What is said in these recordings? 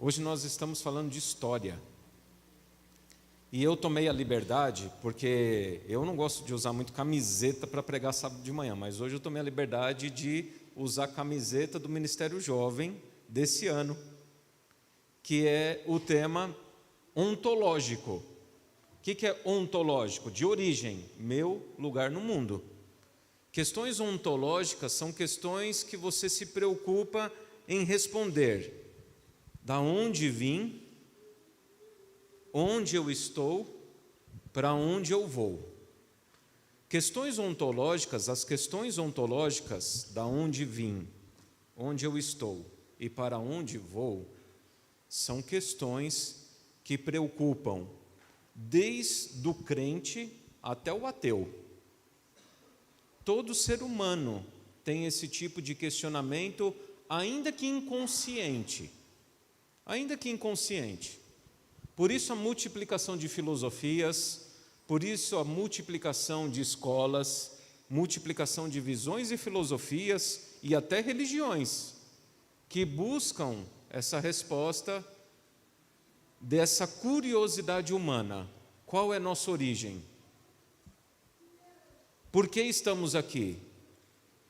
Hoje nós estamos falando de história. E eu tomei a liberdade, porque eu não gosto de usar muito camiseta para pregar sábado de manhã, mas hoje eu tomei a liberdade de usar a camiseta do Ministério Jovem desse ano, que é o tema ontológico. O que é ontológico? De origem, meu lugar no mundo. Questões ontológicas são questões que você se preocupa em responder. Da onde vim, onde eu estou, para onde eu vou. Questões ontológicas, as questões ontológicas, da onde vim, onde eu estou e para onde vou, são questões que preocupam desde o crente até o ateu. Todo ser humano tem esse tipo de questionamento, ainda que inconsciente. Ainda que inconsciente. Por isso a multiplicação de filosofias, por isso a multiplicação de escolas, multiplicação de visões e filosofias e até religiões que buscam essa resposta dessa curiosidade humana. Qual é nossa origem? Por que estamos aqui?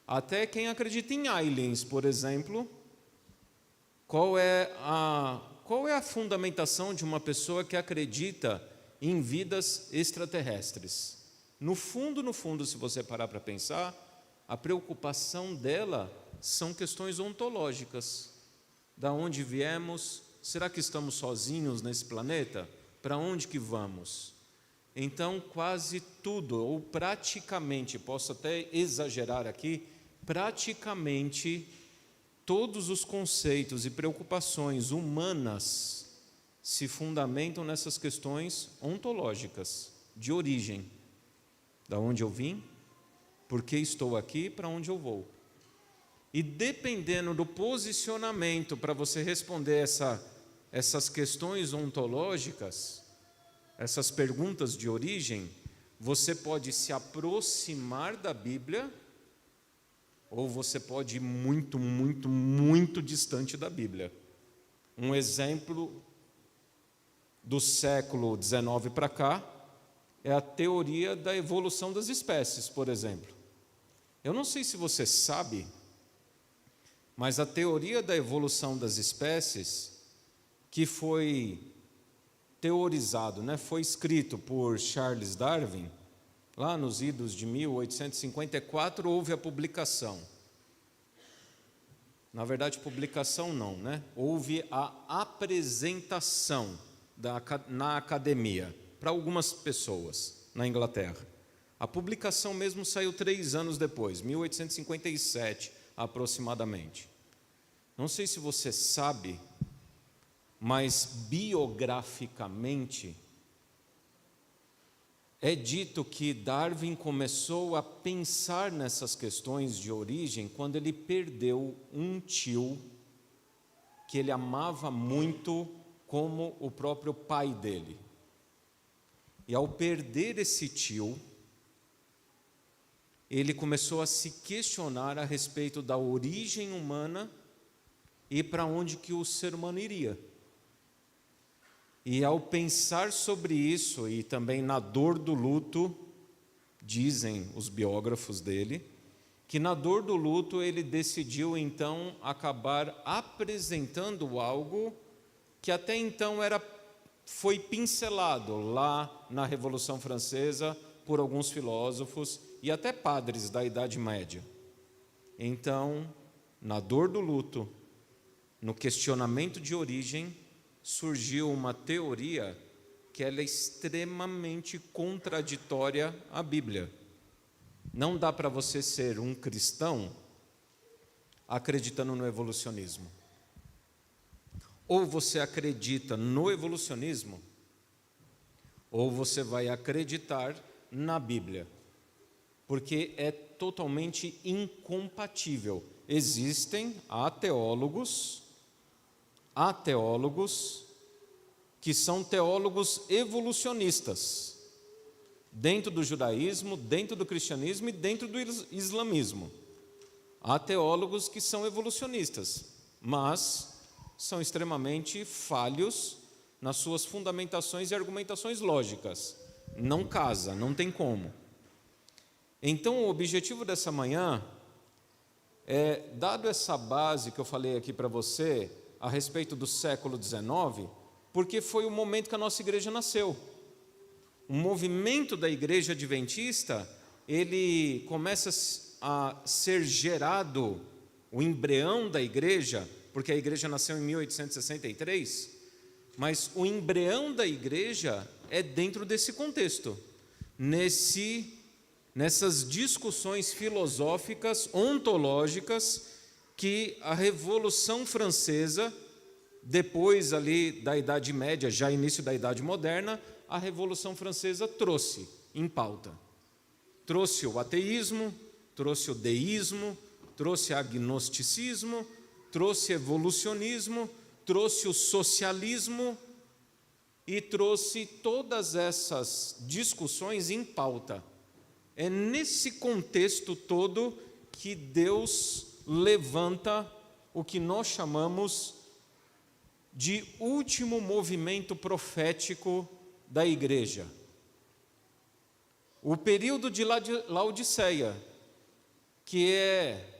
Até quem acredita em aliens, por exemplo, qual é a fundamentação de uma pessoa que acredita em vidas extraterrestres? No fundo, se você parar para pensar, a preocupação dela são questões ontológicas. Da onde viemos? Será que estamos sozinhos nesse planeta? Para onde que vamos? Então, quase tudo, ou praticamente, posso até exagerar aqui, praticamente todos os conceitos e preocupações humanas se fundamentam nessas questões ontológicas, de origem. Da onde eu vim, por que estou aqui, para onde eu vou. E dependendo do posicionamento para você responder essas questões ontológicas, essas perguntas de origem, você pode se aproximar da Bíblia, ou você pode ir muito, muito, muito distante da Bíblia. Um exemplo do século XIX para cá é a teoria da evolução das espécies, por exemplo. Eu não sei se você sabe, mas a teoria da evolução das espécies, que foi teorizado, foi escrito por Charles Darwin, lá nos idos de 1854, houve a publicação. Na verdade, publicação não, houve a apresentação na academia, para algumas pessoas, na Inglaterra. A publicação mesmo saiu 3 anos depois, 1857, aproximadamente. Não sei se você sabe, mas biograficamente, é dito que Darwin começou a pensar nessas questões de origem quando ele perdeu um tio que ele amava muito como o próprio pai dele. E ao perder esse tio, ele começou a se questionar a respeito da origem humana e para onde que o ser humano iria. E ao pensar sobre isso, e também na dor do luto, dizem os biógrafos dele, que na dor do luto ele decidiu então acabar apresentando algo que até então foi pincelado lá na Revolução Francesa por alguns filósofos e até padres da Idade Média. Então, na dor do luto, no questionamento de origem, surgiu uma teoria que ela é extremamente contraditória à Bíblia. Não dá para você ser um cristão acreditando no evolucionismo. Ou você acredita no evolucionismo, ou você vai acreditar na Bíblia, porque é totalmente incompatível. Existem teólogos que são teólogos evolucionistas, dentro do judaísmo, dentro do cristianismo e dentro do islamismo. Há teólogos que são evolucionistas, mas são extremamente falhos nas suas fundamentações e argumentações lógicas. Não casa, não tem como. Então, o objetivo dessa manhã é, dado essa base que eu falei aqui para você, a respeito do século XIX, porque foi o momento que a nossa igreja nasceu. O movimento da igreja adventista, ele começa a ser gerado, o embrião da igreja, porque a igreja nasceu em 1863, mas o embrião da igreja é dentro desse contexto, nessas discussões filosóficas, ontológicas, que a Revolução Francesa, depois ali da Idade Média, já início da Idade Moderna, a Revolução Francesa trouxe em pauta. Trouxe o ateísmo, trouxe o deísmo, trouxe o agnosticismo, trouxe o evolucionismo, trouxe o socialismo e trouxe todas essas discussões em pauta. É nesse contexto todo que Deus levanta o que nós chamamos de último movimento profético da igreja. O período de Laodiceia, que é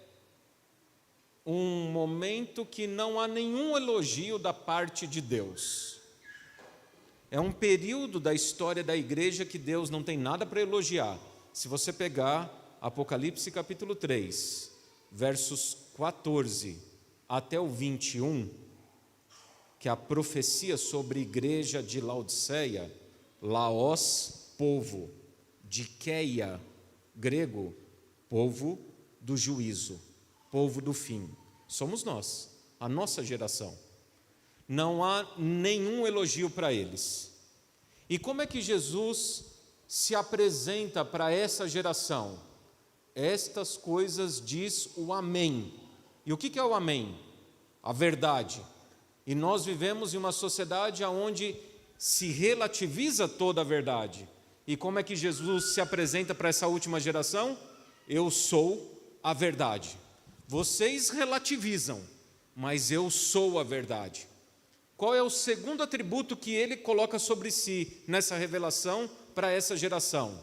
um momento que não há nenhum elogio da parte de Deus. É um período da história da igreja que Deus não tem nada para elogiar. Se você pegar Apocalipse capítulo 3, versos 14 até o 21, que é a profecia sobre a igreja de Laodiceia, Laos, povo, Dikeia, grego, povo do juízo, povo do fim. Somos nós, a nossa geração. Não há nenhum elogio para eles. E como é que Jesus se apresenta para essa geração? Estas coisas diz o Amém. E o que é o Amém? A verdade. E nós vivemos em uma sociedade onde se relativiza toda a verdade. E como é que Jesus se apresenta para essa última geração? Eu sou a verdade. Vocês relativizam, mas eu sou a verdade. Qual é o segundo atributo que ele coloca sobre si nessa revelação para essa geração?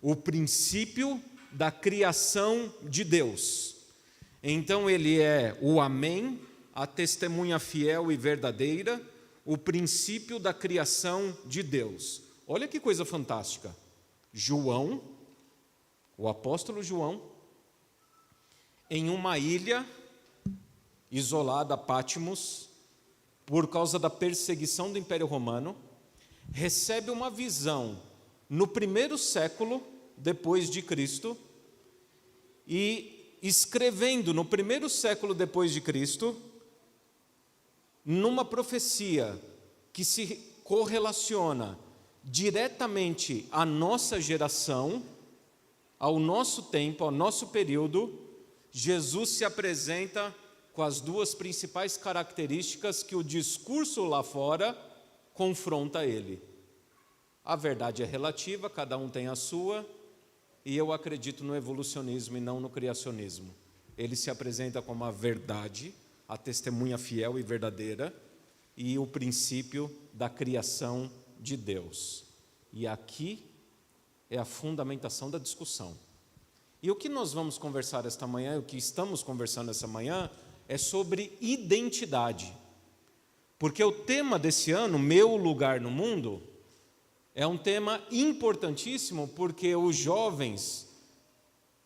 O princípio da criação de Deus. Então ele é o Amém, a testemunha fiel e verdadeira, o princípio da criação de Deus. Olha que coisa fantástica. João, o apóstolo João, em uma ilha isolada, Patmos, por causa da perseguição do Império Romano, recebe uma visão no primeiro século depois de Cristo, e escrevendo no primeiro século depois de Cristo, numa profecia que se correlaciona diretamente à nossa geração, ao nosso tempo, ao nosso período, Jesus se apresenta com as duas principais características que o discurso lá fora confronta ele. A verdade é relativa, cada um tem a sua, e eu acredito no evolucionismo e não no criacionismo. Ele se apresenta como a verdade, a testemunha fiel e verdadeira, e o princípio da criação de Deus. E aqui é a fundamentação da discussão. E o que nós vamos conversar esta manhã, o que estamos conversando esta manhã, é sobre identidade. Porque o tema desse ano, Meu Lugar no Mundo, é um tema importantíssimo, porque os jovens,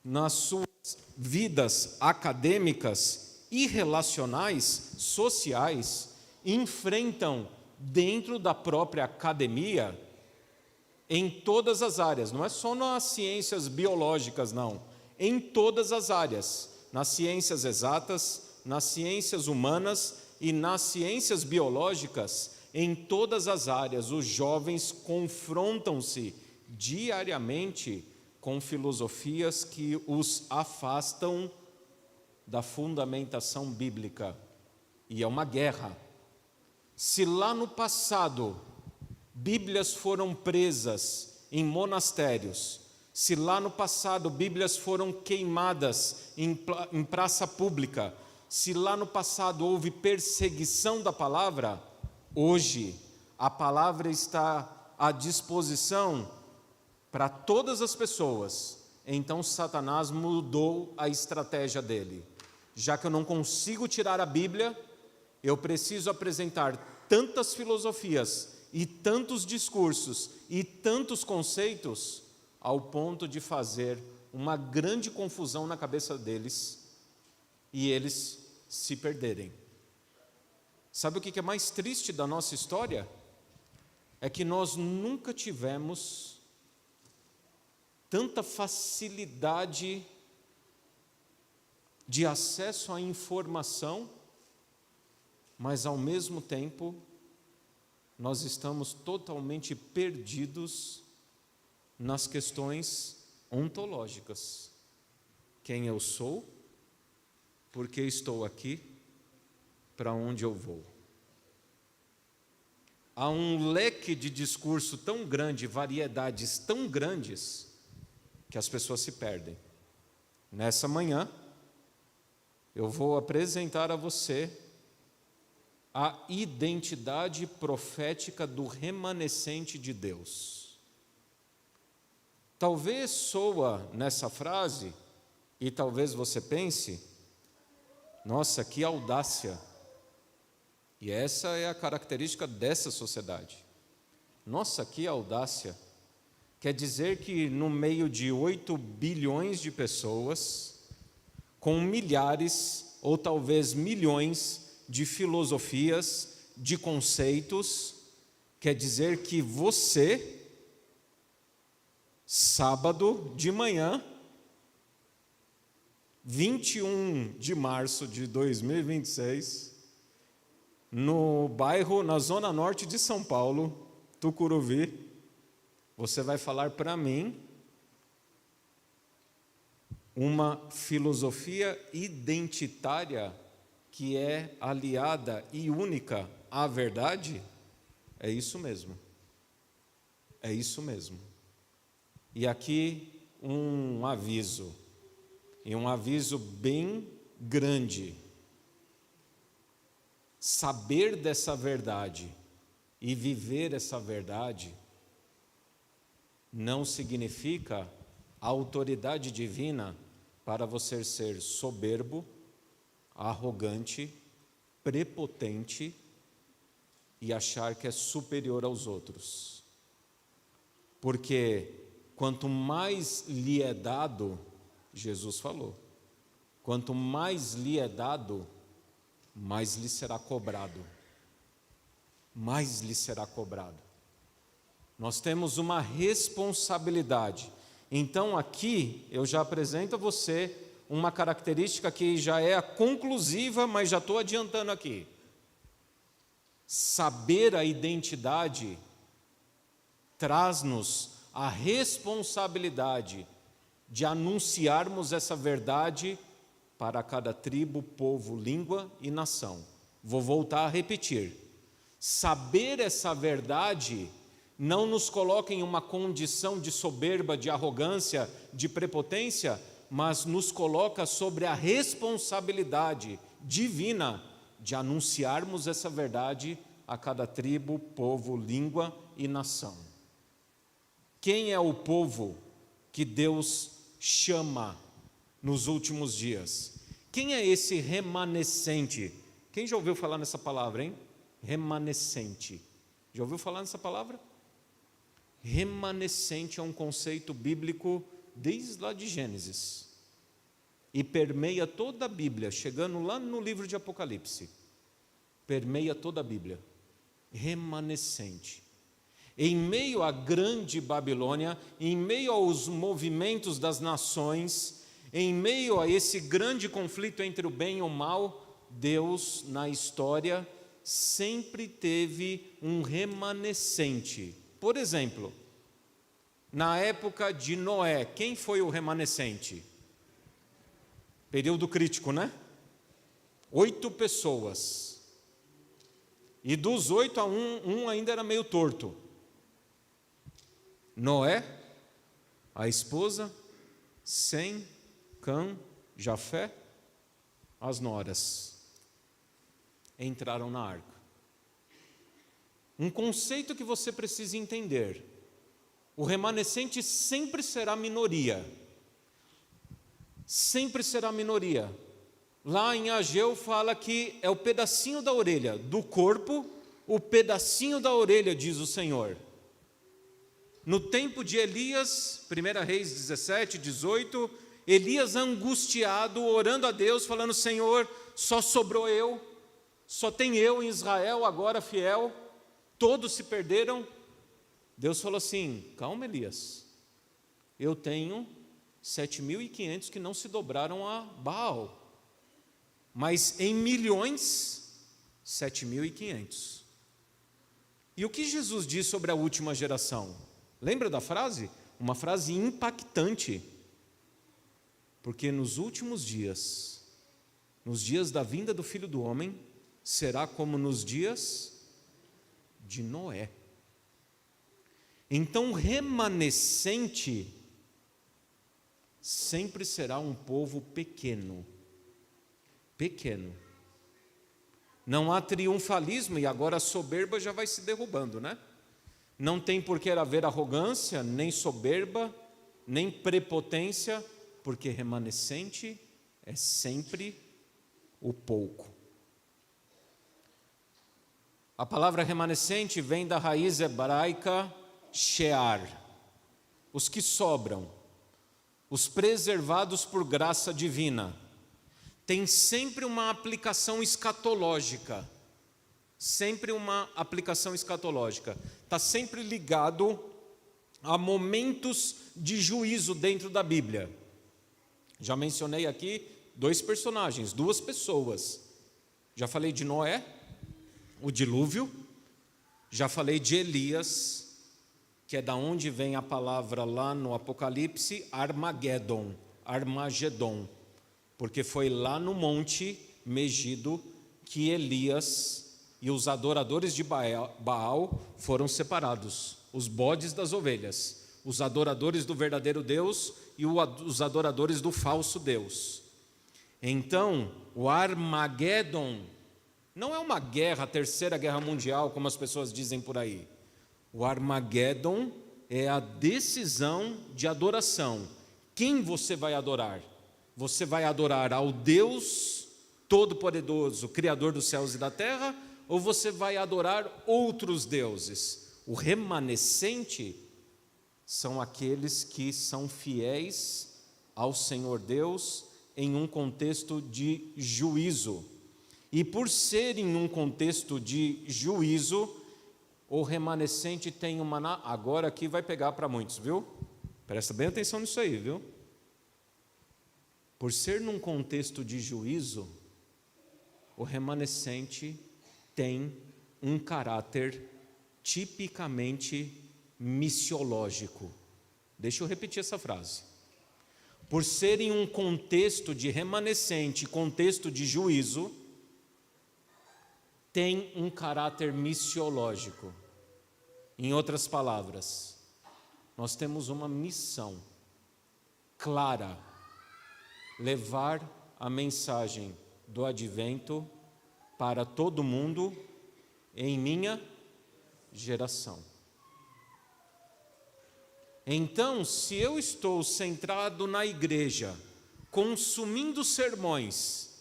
nas suas vidas acadêmicas e relacionais, sociais, enfrentam dentro da própria academia, em todas as áreas, não é só nas ciências biológicas, não, em todas as áreas, nas ciências exatas, nas ciências humanas e nas ciências biológicas, em todas as áreas, os jovens confrontam-se diariamente com filosofias que os afastam da fundamentação bíblica. E é uma guerra. Se lá no passado Bíblias foram presas em monastérios, se lá no passado Bíblias foram queimadas em praça pública, Se lá no passado houve perseguição da palavra, hoje a palavra está à disposição para todas as pessoas. Então Satanás mudou a estratégia dele. Já que eu não consigo tirar a Bíblia, eu preciso apresentar tantas filosofias e tantos discursos e tantos conceitos, ao ponto de fazer uma grande confusão na cabeça deles e eles se perderem. Sabe o que é mais triste da nossa história? É que nós nunca tivemos tanta facilidade de acesso à informação, mas ao mesmo tempo nós estamos totalmente perdidos nas questões ontológicas. Quem eu sou? Por que estou aqui? Para onde eu vou? Há um leque de discurso tão grande, variedades tão grandes, que as pessoas se perdem. Nessa manhã, eu vou apresentar a você a identidade profética do remanescente de Deus. Talvez soa nessa frase, e talvez você pense, nossa, que audácia! E essa é a característica dessa sociedade. Nossa, que audácia! Quer dizer que no meio de 8 bilhões de pessoas, com milhares ou talvez milhões de filosofias, de conceitos, quer dizer que você, sábado de manhã, 21 de março de 2026, no bairro, na zona norte de São Paulo, Tucuruvi, você vai falar para mim uma filosofia identitária que é aliada e única à verdade? É isso mesmo. É isso mesmo. E aqui um aviso, e um aviso bem grande. Saber dessa verdade e viver essa verdade não significa a autoridade divina para você ser soberbo, arrogante, prepotente e achar que é superior aos outros. Porque quanto mais lhe é dado, Jesus falou, quanto mais lhe é dado, mais lhe será cobrado. Mais lhe será cobrado. Nós temos uma responsabilidade. Então aqui eu já apresento a você uma característica que já é a conclusiva, mas já estou adiantando aqui. Saber a identidade traz-nos a responsabilidade de anunciarmos essa verdade para cada tribo, povo, língua e nação. Vou voltar a repetir. Saber essa verdade não nos coloca em uma condição de soberba, de arrogância, de prepotência, mas nos coloca sobre a responsabilidade divina de anunciarmos essa verdade a cada tribo, povo, língua e nação. Quem é o povo que Deus chama nos últimos dias? Quem é esse remanescente? Quem já ouviu falar nessa palavra, hein? Remanescente. Já ouviu falar nessa palavra? Remanescente é um conceito bíblico desde lá de Gênesis e permeia toda a Bíblia, chegando lá no livro de Apocalipse. Permeia toda a Bíblia. Remanescente. Em meio à grande Babilônia, em meio aos movimentos das nações, em meio a esse grande conflito entre o bem e o mal, Deus, na história, sempre teve um remanescente. Por exemplo, na época de Noé, quem foi o remanescente? Período crítico, né? 8 pessoas. E dos 8 a um ainda era meio torto. Noé, a esposa, Sem, Cã, Jafé. as noras entraram na arca. Um conceito que você precisa entender: o remanescente sempre será minoria. Sempre será minoria. Lá em Ageu fala que é o pedacinho da orelha do corpo, o pedacinho da orelha, diz o Senhor. No tempo de Elias, 1 Reis 17, 18, Elias angustiado, orando a Deus, falando: Senhor, só sobrou eu, só tem eu em Israel agora fiel, todos se perderam. Deus falou assim: calma, Elias, eu tenho 7.500 que não se dobraram a Baal, mas em milhões, 7.500. E o que Jesus diz sobre a última geração? Lembra da frase? Uma frase impactante. Porque nos últimos dias, nos dias da vinda do Filho do Homem, será como nos dias de Noé. Então, remanescente sempre será um povo pequeno. Pequeno. Não há triunfalismo, e agora a soberba já vai se derrubando, né? Não tem por que haver arrogância, nem soberba, nem prepotência, porque remanescente é sempre o pouco. A palavra remanescente vem da raiz hebraica shear, os que sobram, os preservados por graça divina. Tem sempre uma aplicação escatológica, sempre uma aplicação escatológica. Está sempre ligado a momentos de juízo dentro da Bíblia. Já mencionei aqui 2 personagens, 2 pessoas. Já falei de Noé, o dilúvio. Já falei de Elias, que é da onde vem a palavra lá no Apocalipse, Armagedon, porque foi lá no monte Megido que Elias e os adoradores de Baal foram separados, os bodes das ovelhas, os adoradores do verdadeiro Deus e os adoradores do falso Deus. Então, o Armagedon não é uma guerra, a terceira guerra mundial, como as pessoas dizem por aí. O Armagedon é a decisão de adoração. Quem você vai adorar? Você vai adorar ao Deus Todo-Poderoso, Criador dos céus e da terra, ou você vai adorar outros deuses? O remanescente são aqueles que são fiéis ao Senhor Deus em um contexto de juízo. E por ser em um contexto de juízo, o remanescente tem uma... Agora aqui vai pegar para muitos, viu? Presta bem atenção nisso aí, viu? Por ser num contexto de juízo, o remanescente tem um caráter tipicamente missiológico. Deixa eu repetir essa frase. Por ser em um contexto de remanescente, contexto de juízo, tem um caráter missiológico. Em outras palavras, nós temos uma missão clara: levar a mensagem do advento para todo mundo em minha geração. Então, se eu estou centrado na igreja, consumindo sermões,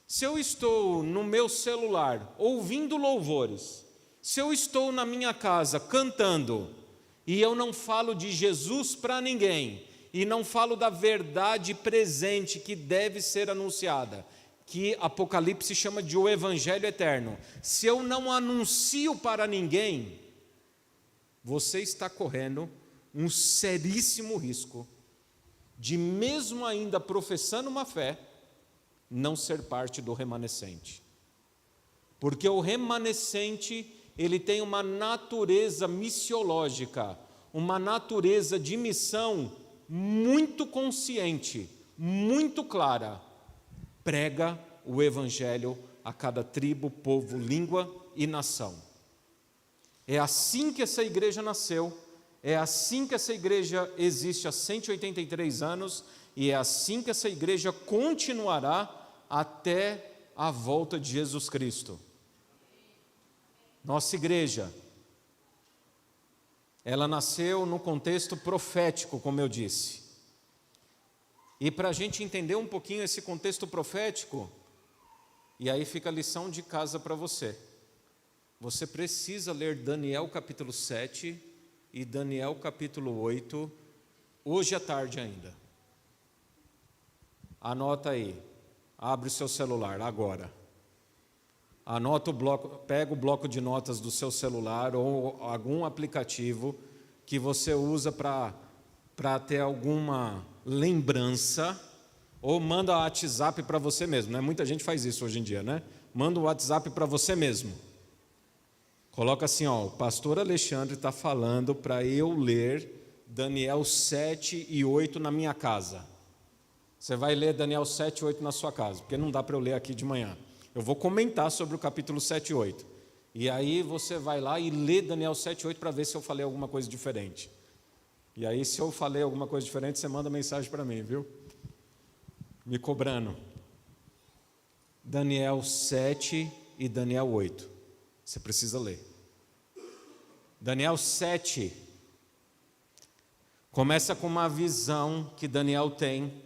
se eu estou no meu celular ouvindo louvores, se eu estou na minha casa cantando e eu não falo de Jesus para ninguém, e não falo da verdade presente que deve ser anunciada, que Apocalipse chama de o Evangelho Eterno, se eu não anuncio para ninguém, você está correndo um seríssimo risco de, mesmo ainda professando uma fé, não ser parte do remanescente. Porque o remanescente, ele tem uma natureza missiológica, uma natureza de missão muito consciente, muito clara. Prega o Evangelho a cada tribo, povo, língua e nação. É assim que essa igreja nasceu, é assim que essa igreja existe há 183 anos, e é assim que essa igreja continuará até a volta de Jesus Cristo. Nossa igreja, ela nasceu no contexto profético, como eu disse. E para a gente entender um pouquinho esse contexto profético, e aí fica a lição de casa para você. Você precisa ler Daniel capítulo 7 e Daniel capítulo 8, hoje à tarde ainda. Anota aí, abre o seu celular agora. Anota o bloco, pega o bloco de notas do seu celular ou algum aplicativo que você usa para ter alguma lembrança, ou manda o WhatsApp para você mesmo, né? Muita gente faz isso hoje em dia, né? Manda o WhatsApp para você mesmo. Coloca assim, ó, o pastor Alexandre está falando para eu ler Daniel 7 e 8 na minha casa. Você vai ler Daniel 7 e 8 na sua casa, porque não dá para eu ler aqui de manhã. Eu vou comentar sobre o capítulo 7 e 8. E aí você vai lá e lê Daniel 7 e 8 para ver se eu falei alguma coisa diferente. E aí, se eu falei alguma coisa diferente, você manda mensagem para mim, viu? Me cobrando. Daniel 7 e Daniel 8. Você precisa ler. Daniel 7 começa com uma visão que Daniel tem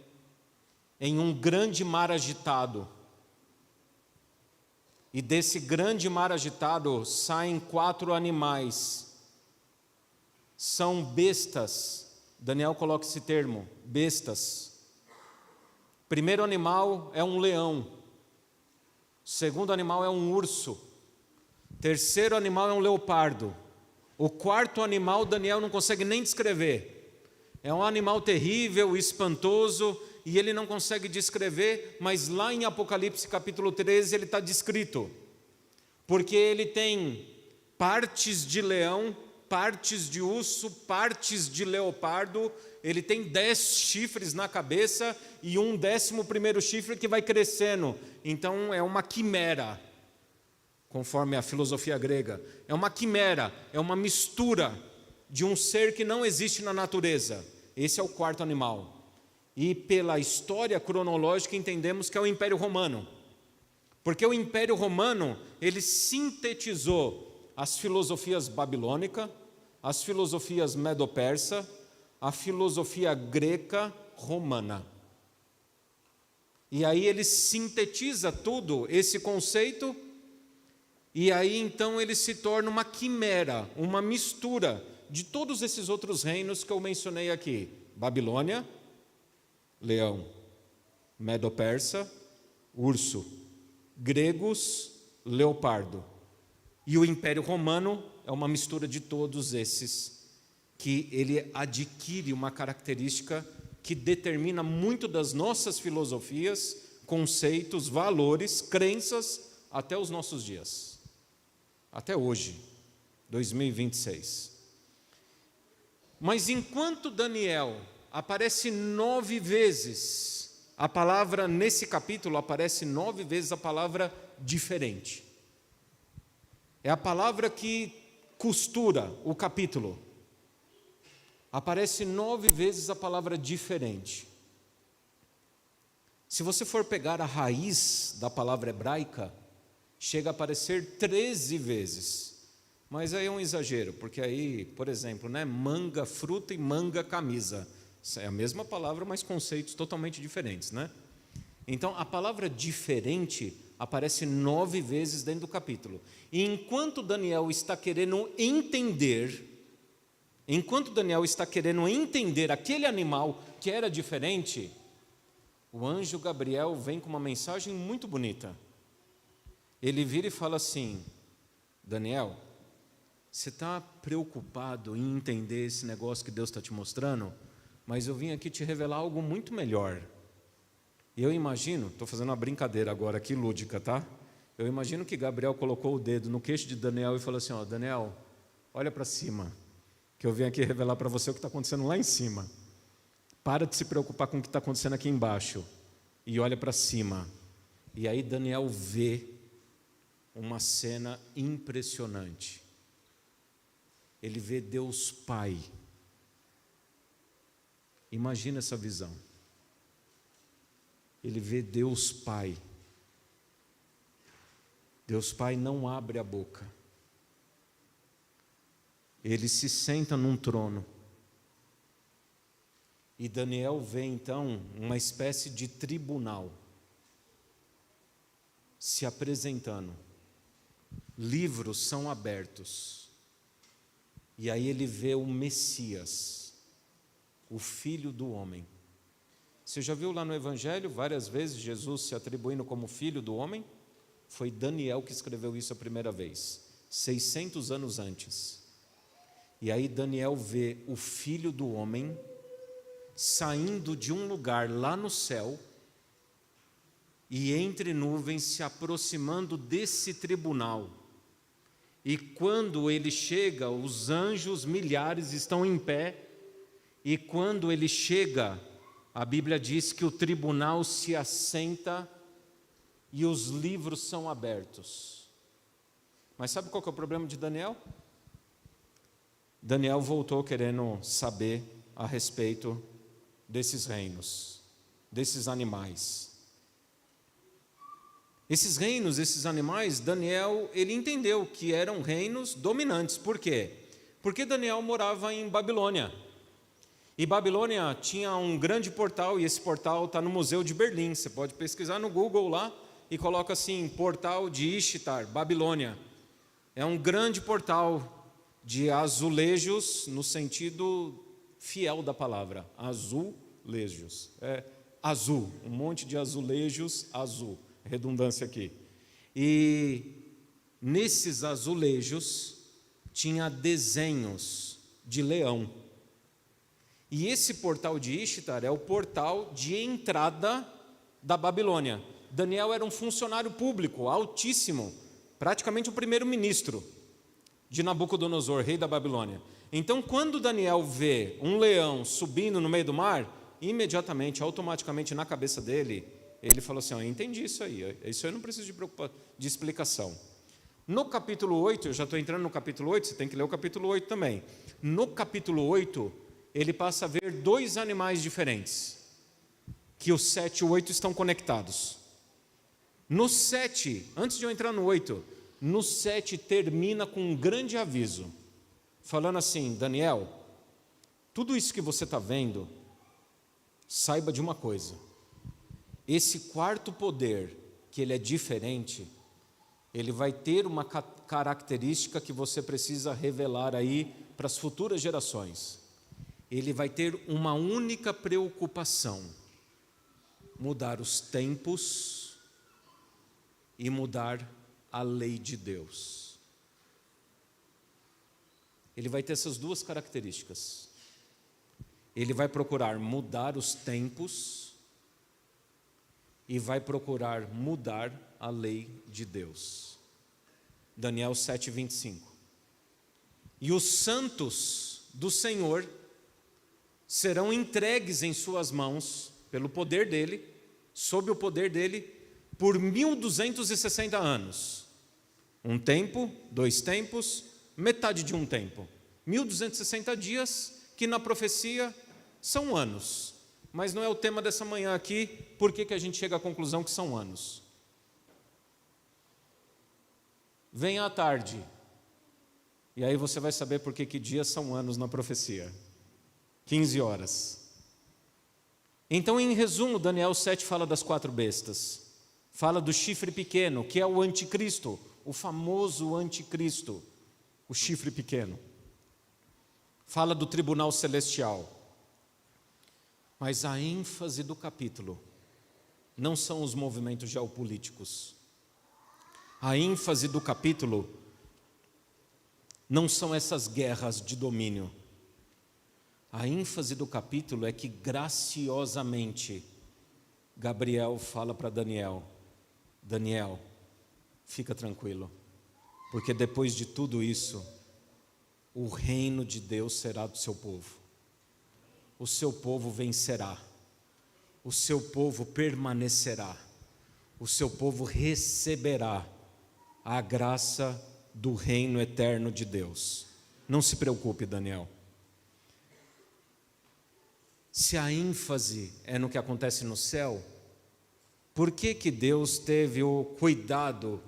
em um grande mar agitado. E desse grande mar agitado saem 4 animais. São bestas. Daniel coloca esse termo, bestas. Primeiro animal é um leão. Segundo animal é um urso. Terceiro animal é um leopardo. O quarto animal Daniel não consegue nem descrever. É um animal terrível, espantoso, e ele não consegue descrever, mas lá em Apocalipse capítulo 13 ele está descrito. Porque ele tem partes de leão, partes de urso, partes de leopardo, ele tem 10 chifres na cabeça e um 11º chifre que vai crescendo. Então é uma quimera, conforme a filosofia grega. É uma quimera, é uma mistura de um ser que não existe na natureza. Esse é o quarto animal. E pela história cronológica entendemos que é o Império Romano. Porque o Império Romano, ele sintetizou as filosofias babilônica, as filosofias medo-persa, a filosofia greca romana. E aí ele sintetiza tudo, esse conceito, e aí então ele se torna uma quimera, uma mistura de todos esses outros reinos que eu mencionei aqui. Babilônia, leão, medo-persa, urso, gregos, leopardo. E o Império Romano é uma mistura de todos esses, que ele adquire uma característica que determina muito das nossas filosofias, conceitos, valores, crenças, até os nossos dias. Até hoje, 2026. Mas enquanto Daniel aparece 9 vezes, a palavra, nesse capítulo, aparece 9 vezes a palavra diferente. É a palavra que costura o capítulo. Aparece 9 vezes a palavra diferente. Se você for pegar a raiz da palavra hebraica, chega a aparecer 13 vezes. Mas aí é um exagero, porque aí, por exemplo, né, manga, fruta e manga, camisa. É a mesma palavra, mas conceitos totalmente diferentes, né? Então, a palavra diferente aparece 9 vezes dentro do capítulo. E enquanto Daniel está querendo entender aquele animal que era diferente, o anjo Gabriel vem com uma mensagem muito bonita. Ele vira e fala assim: Daniel, você está preocupado em entender esse negócio que Deus está te mostrando? Mas eu vim aqui te revelar algo muito melhor. E eu imagino, estou fazendo uma brincadeira agora aqui, lúdica, tá? Eu imagino que Gabriel colocou o dedo no queixo de Daniel e falou assim: ó, Daniel, olha para cima, que eu vim aqui revelar para você o que está acontecendo lá em cima. Para de se preocupar com o que está acontecendo aqui embaixo e olha para cima. E aí Daniel vê uma cena impressionante. Ele vê Deus Pai. Imagina essa visão. Ele vê Deus Pai Deus Pai não abre a boca. Ele se senta num trono. E Daniel vê então uma espécie de tribunal se apresentando. Livros são abertos. E aí ele vê o Messias, o Filho do Homem. Você já viu lá no Evangelho várias vezes Jesus se atribuindo como Filho do Homem? Foi Daniel que escreveu isso a primeira vez, 600 anos antes. E aí Daniel vê o Filho do Homem saindo de um lugar lá no céu e entre nuvens se aproximando desse tribunal. E quando ele chega, os anjos milhares estão em pé, e quando ele chega, a Bíblia diz que o tribunal se assenta e os livros são abertos. Mas sabe qual que é o problema de Daniel? Daniel voltou querendo saber a respeito desses reinos, desses animais. Esses reinos, esses animais, Daniel, ele entendeu que eram reinos dominantes. Por quê? Porque Daniel morava em Babilônia. E Babilônia tinha um grande portal, e esse portal está no Museu de Berlim. Você pode pesquisar no Google lá e coloca assim, portal de Ishtar, Babilônia. É um grande portal de azulejos, no sentido fiel da palavra, azulejos. É azul, um monte de azulejos azul. Redundância aqui. E nesses azulejos tinha desenhos de leão. E esse portal de Ishtar é o portal de entrada da Babilônia. Daniel era um funcionário público altíssimo, praticamente o primeiro-ministro de Nabucodonosor, rei da Babilônia. Então, quando Daniel vê um leão subindo no meio do mar, imediatamente, automaticamente na cabeça dele, ele falou assim, eu entendi isso aí não preciso de explicação. No capítulo 8, eu já estou entrando no capítulo 8, você tem que ler o capítulo 8 também. No capítulo 8, ele passa a ver dois animais diferentes, que o 7 e o 8 estão conectados. No 7, antes de eu entrar no 8, no 7 termina com um grande aviso, falando assim, Daniel, tudo isso que você está vendo, saiba de uma coisa. Esse quarto poder, que ele é diferente, ele vai ter uma característica que você precisa revelar aí para as futuras gerações. Ele vai ter uma única preocupação: mudar os tempos e mudar a lei de Deus. Ele vai ter essas duas características. Ele vai procurar mudar os tempos e vai procurar mudar a lei de Deus. Daniel 7:25. E os santos do Senhor serão entregues em suas mãos, pelo poder dele, sob o poder dele, por 1260 anos. Um tempo, 2 tempos, metade de um tempo. 1260 dias, que na profecia são anos. Mas não é o tema dessa manhã aqui. Por que a gente chega à conclusão que são anos? Venha à tarde, e aí você vai saber por que dias são anos na profecia. 15 horas. Então, em resumo, Daniel 7 fala das 4 bestas. Fala do chifre pequeno, que é o anticristo, o famoso anticristo, o chifre pequeno. Fala do tribunal celestial. Mas a ênfase do capítulo não são os movimentos geopolíticos. A ênfase do capítulo não são essas guerras de domínio. A ênfase do capítulo é que graciosamente Gabriel fala para Daniel, Daniel, fica tranquilo, porque depois de tudo isso, o reino de Deus será do seu povo. O seu povo vencerá, o seu povo permanecerá, o seu povo receberá a graça do reino eterno de Deus. Não se preocupe, Daniel. Se a ênfase é no que acontece no céu, por que Deus teve o cuidado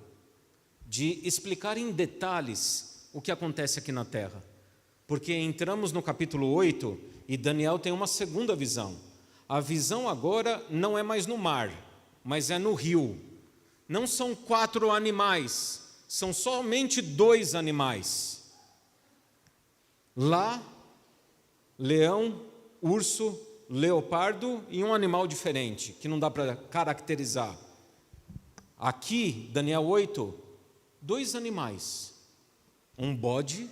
de explicar em detalhes o que acontece aqui na terra. Porque entramos no capítulo 8 e Daniel tem uma segunda visão. A visão agora não é mais no mar, mas é no rio. Não são 4 animais, são somente 2 animais. Lá, leão, urso, leopardo e um animal diferente, que não dá para caracterizar. Aqui, Daniel 8, 2 animais, um bode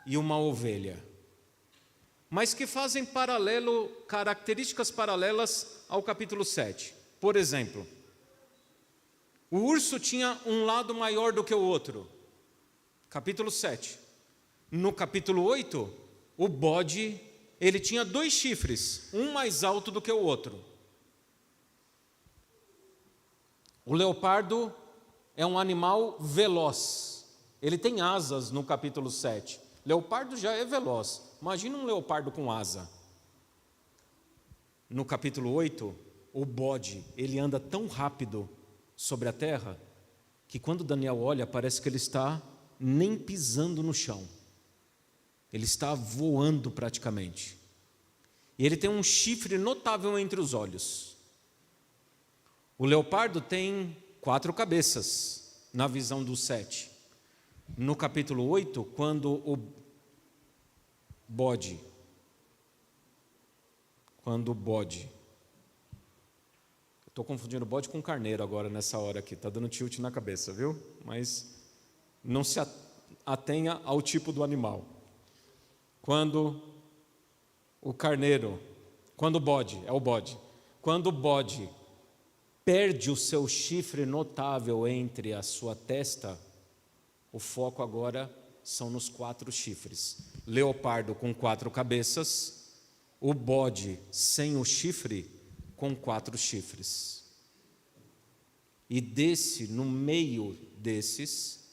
e uma ovelha, mas que fazem características paralelas ao capítulo 7. Por exemplo, o urso tinha um lado maior do que o outro, capítulo 7. No capítulo 8, o bode, ele tinha 2 chifres, um mais alto do que o outro. O leopardo é um animal veloz, ele tem asas no capítulo 7. Leopardo já é veloz, imagina um leopardo com asa. No capítulo 8, o bode, ele anda tão rápido sobre a terra, que quando Daniel olha, parece que ele está nem pisando no chão. Ele está voando praticamente. E ele tem um chifre notável entre os olhos. O leopardo tem 4 cabeças, na visão do 7. No capítulo 8, quando o bode, estou confundindo bode com carneiro agora nessa hora aqui, está dando tilt na cabeça, viu? Mas não se atenha ao tipo do animal. Quando o bode perde o seu chifre notável entre a sua testa, o foco agora são nos 4 chifres. Leopardo com 4 cabeças, o bode sem o chifre com 4 chifres. E no meio desses,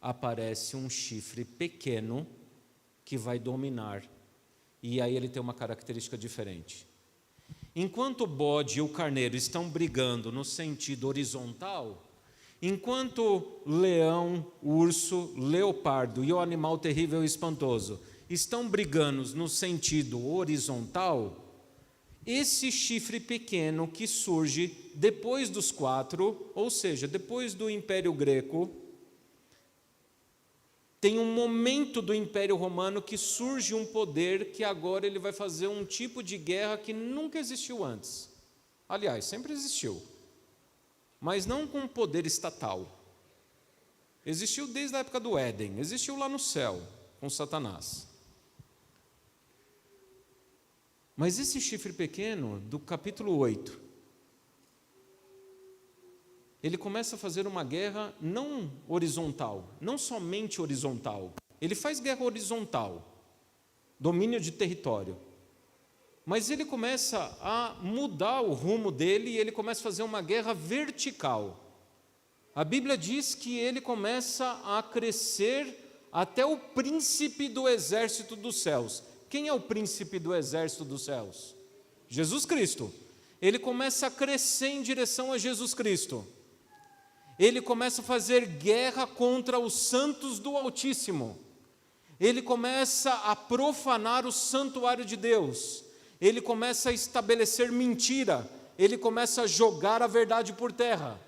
aparece um chifre pequeno que vai dominar. E aí ele tem uma característica diferente. Enquanto o bode e o carneiro estão brigando no sentido horizontal, enquanto leão, urso, leopardo e o animal terrível e espantoso estão brigando no sentido horizontal, esse chifre pequeno que surge depois dos 4, ou seja, depois do Império Greco, tem um momento do Império Romano que surge um poder que agora ele vai fazer um tipo de guerra que nunca existiu antes. Aliás, sempre existiu, mas não com poder estatal. Existiu desde a época do Éden, existiu lá no céu, com Satanás. Mas esse chifre pequeno, do capítulo 8, ele começa a fazer uma guerra não horizontal, não somente horizontal. Ele faz guerra horizontal, domínio de território. Mas ele começa a mudar o rumo dele e ele começa a fazer uma guerra vertical. A Bíblia diz que ele começa a crescer até o príncipe do exército dos céus. Quem é o príncipe do exército dos céus? Jesus Cristo. Ele começa a crescer em direção a Jesus Cristo. Ele começa a fazer guerra contra os santos do Altíssimo. Ele começa a profanar o santuário de Deus. Ele começa a estabelecer mentira. Ele começa a jogar a verdade por terra.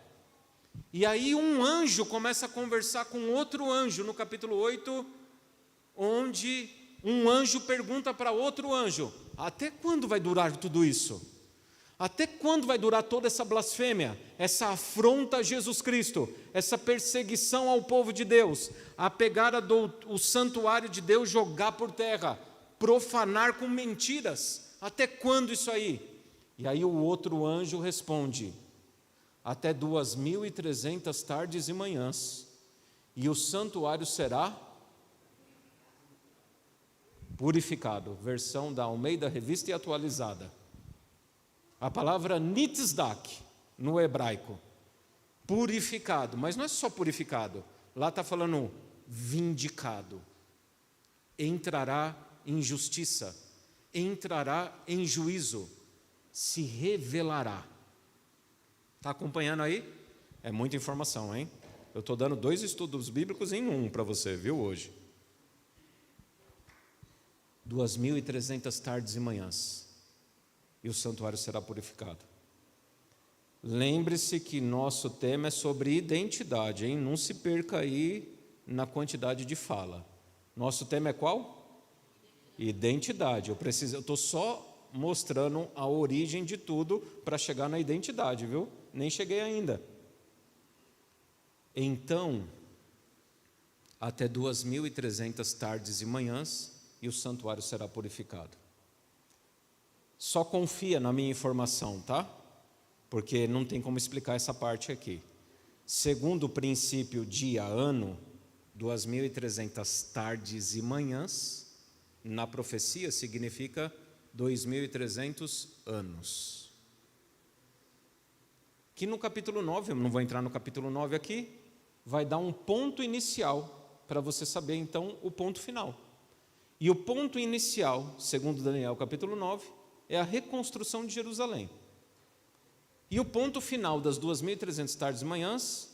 E aí um anjo começa a conversar com outro anjo, no capítulo 8, onde um anjo pergunta para outro anjo: até quando vai durar tudo isso? Até quando vai durar toda essa blasfêmia, essa afronta a Jesus Cristo, essa perseguição ao povo de Deus, a pegar o santuário de Deus, jogar por terra, profanar com mentiras? Até quando isso aí? E aí o outro anjo responde: até 2.300 tardes e manhãs, e o santuário será purificado. Versão da Almeida Revista e Atualizada. A palavra nitzdak, no hebraico, purificado, mas não é só purificado, lá está falando vindicado, entrará em justiça, entrará em juízo, se revelará. Está acompanhando aí? É muita informação, hein? Eu estou dando 2 estudos bíblicos em um para você, viu, hoje. 2.300 tardes e manhãs, e o santuário será purificado. Lembre-se que nosso tema é sobre identidade, hein? Não se perca aí na quantidade de fala. Nosso tema é qual? Identidade. Eu estou só mostrando a origem de tudo para chegar na identidade, viu? Nem cheguei ainda. Então, até 2.300 tardes e manhãs, e o santuário será purificado. Só confia na minha informação, tá? Porque não tem como explicar essa parte aqui. Segundo o princípio dia-ano, 2.300 tardes e manhãs, na profecia significa 2.300 anos. Que no capítulo 9, eu não vou entrar no capítulo 9 aqui, vai dar um ponto inicial, para você saber então o ponto final. E o ponto inicial, segundo Daniel capítulo 9, é a reconstrução de Jerusalém. E o ponto final das 2.300 tardes e manhãs,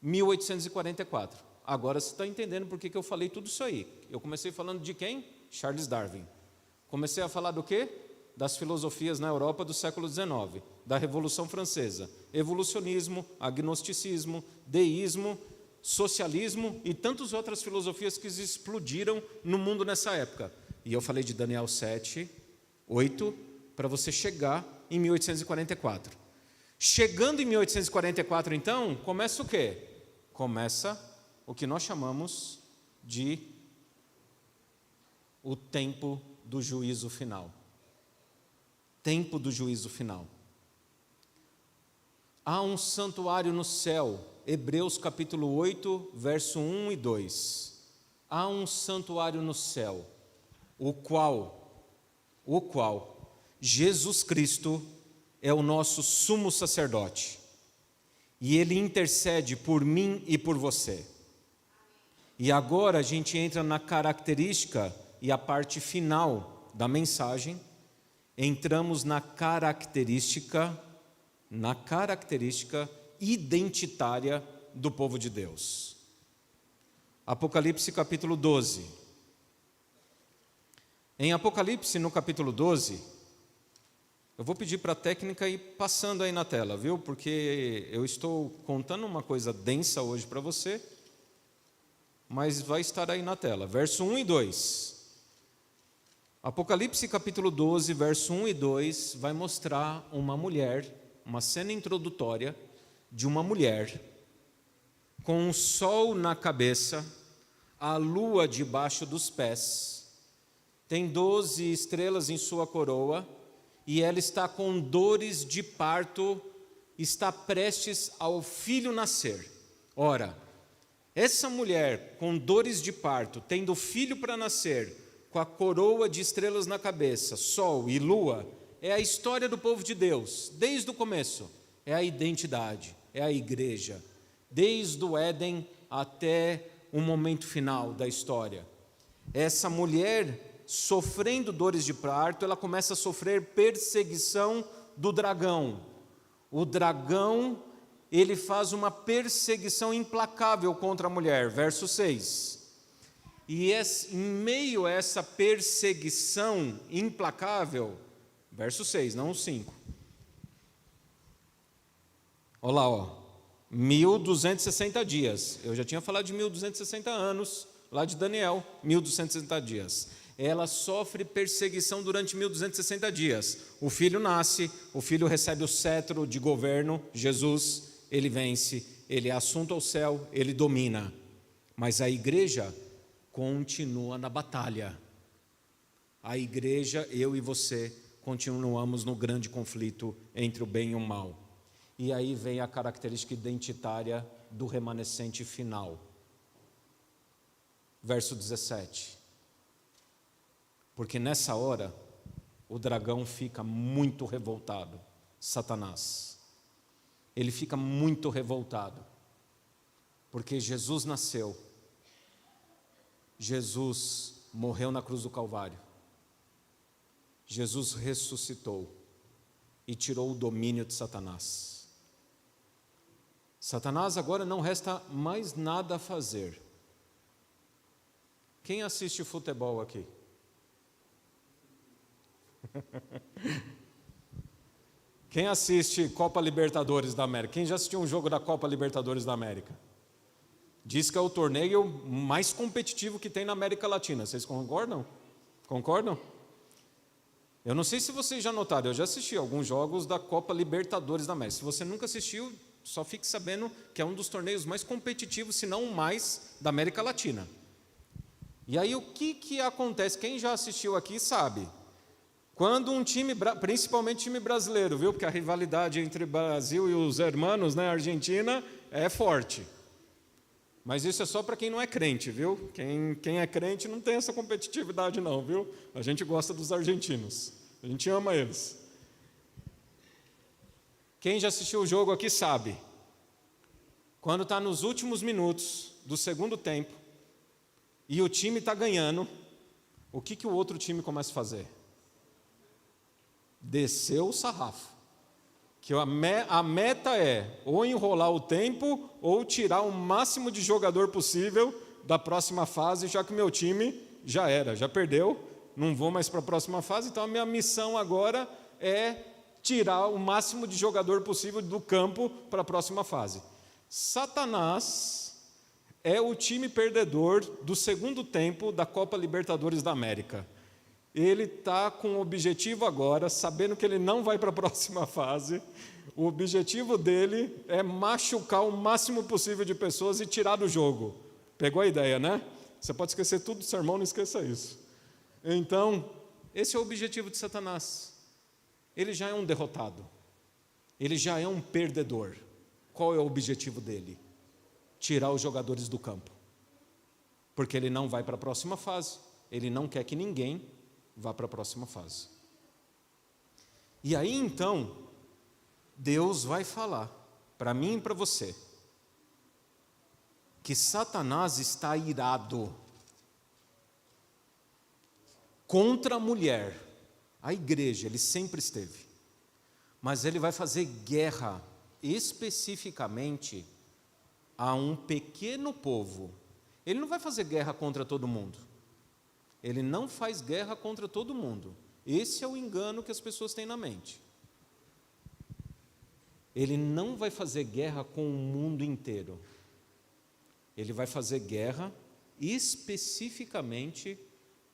1844. Agora você está entendendo por que eu falei tudo isso aí. Eu comecei falando de quem? Charles Darwin. Comecei a falar do quê? Das filosofias na Europa do século XIX, da Revolução Francesa, evolucionismo, agnosticismo, deísmo, socialismo e tantas outras filosofias que explodiram no mundo nessa época. E eu falei de Daniel 7, 8, para você chegar em 1844. Chegando em 1844, então, começa o quê? Começa o que nós chamamos de o tempo do juízo final. Tempo do juízo final. Há um santuário no céu, Hebreus capítulo 8, verso 1 e 2. Há um santuário no céu, o qual Jesus Cristo é o nosso sumo sacerdote, e Ele intercede por mim e por você. E agora a gente entra na característica e a parte final da mensagem, entramos na característica identitária do povo de Deus. Apocalipse capítulo 12. Em Apocalipse, no capítulo 12, eu vou pedir para a técnica ir passando aí na tela, viu? Porque eu estou contando uma coisa densa hoje para você, mas vai estar aí na tela. Verso 1 e 2. Apocalipse capítulo 12, verso 1 e 2, vai mostrar uma mulher, uma cena introdutória de uma mulher com o sol na cabeça, a lua debaixo dos pés, tem 12 estrelas em sua coroa, e ela está com dores de parto, está prestes ao filho nascer. Ora, essa mulher com dores de parto, tendo filho para nascer, com a coroa de estrelas na cabeça, sol e lua, é a história do povo de Deus, desde o começo, é a identidade, é a igreja, desde o Éden até o momento final da história. Essa mulher, sofrendo dores de parto, ela começa a sofrer perseguição do dragão. O dragão, ele faz uma perseguição implacável contra a mulher, verso 6. E em meio a essa perseguição implacável, verso 6, não o 5. Olha lá, 1.260 dias. Eu já tinha falado de 1.260 anos, lá de Daniel, 1.260 dias. Ela sofre perseguição durante 1.260 dias. O filho nasce, o filho recebe o cetro de governo, Jesus, ele vence, ele é assunto ao céu, ele domina. Mas a igreja continua na batalha. A igreja, eu e você, continuamos no grande conflito entre o bem e o mal. E aí vem a característica identitária do remanescente final. Verso 17. Porque nessa hora, o dragão fica muito revoltado, Satanás. Ele fica muito revoltado, porque Jesus nasceu, Jesus morreu na cruz do Calvário, Jesus ressuscitou e tirou o domínio de Satanás. Satanás agora não resta mais nada a fazer. Quem assiste futebol aqui? Quem assiste Copa Libertadores da América? Quem já assistiu um jogo da Copa Libertadores da América? Diz que é o torneio mais competitivo que tem na América Latina. Vocês concordam? Concordam? Eu não sei se vocês já notaram, eu já assisti alguns jogos da Copa Libertadores da América. Se você nunca assistiu, só fique sabendo que é um dos torneios mais competitivos, se não o mais, da América Latina. E aí o que acontece? Quem já assistiu aqui sabe. Quando um time, principalmente time brasileiro, viu? Porque a rivalidade entre o Brasil e os hermanos, né, Argentina, é forte. Mas isso é só para quem não é crente, viu? Quem é crente não tem essa competitividade não, viu? A gente gosta dos argentinos, a gente ama eles. Quem já assistiu o jogo aqui sabe. Quando está nos últimos minutos do segundo tempo e o time está ganhando, o que o outro time começa a fazer? Descer o sarrafo. Que a meta é ou enrolar o tempo ou tirar o máximo de jogador possível da próxima fase, já que o meu time já perdeu, não vou mais para a próxima fase, então a minha missão agora é tirar o máximo de jogador possível do campo para a próxima fase. Satanás é o time perdedor do segundo tempo da Copa Libertadores da América. Ele está com o objetivo agora, sabendo que ele não vai para a próxima fase, o objetivo dele é machucar o máximo possível de pessoas e tirar do jogo. Pegou a ideia, né? Você pode esquecer tudo do sermão, não esqueça isso. Então, esse é o objetivo de Satanás. Ele já é um derrotado. Ele já é um perdedor. Qual é o objetivo dele? Tirar os jogadores do campo. Porque ele não vai para a próxima fase. Ele não quer que ninguém vá para a próxima fase. E aí então, Deus vai falar para mim e para você que Satanás está irado contra a mulher. A igreja, ele sempre esteve. Mas ele vai fazer guerra especificamente a um pequeno povo. Ele não vai fazer guerra contra todo mundo. Ele não faz guerra contra todo mundo. Esse é o engano que as pessoas têm na mente. Ele não vai fazer guerra com o mundo inteiro. Ele vai fazer guerra especificamente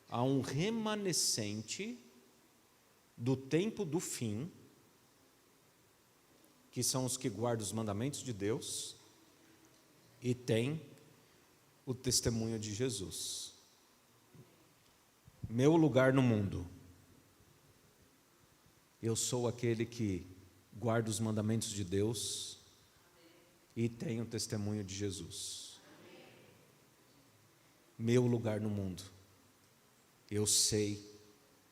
a um remanescente do tempo do fim, que são os que guardam os mandamentos de Deus e têm o testemunho de Jesus. Meu lugar no mundo. Eu sou aquele que guarda os mandamentos de Deus e tem o testemunho de Jesus. Meu lugar no mundo. Eu sei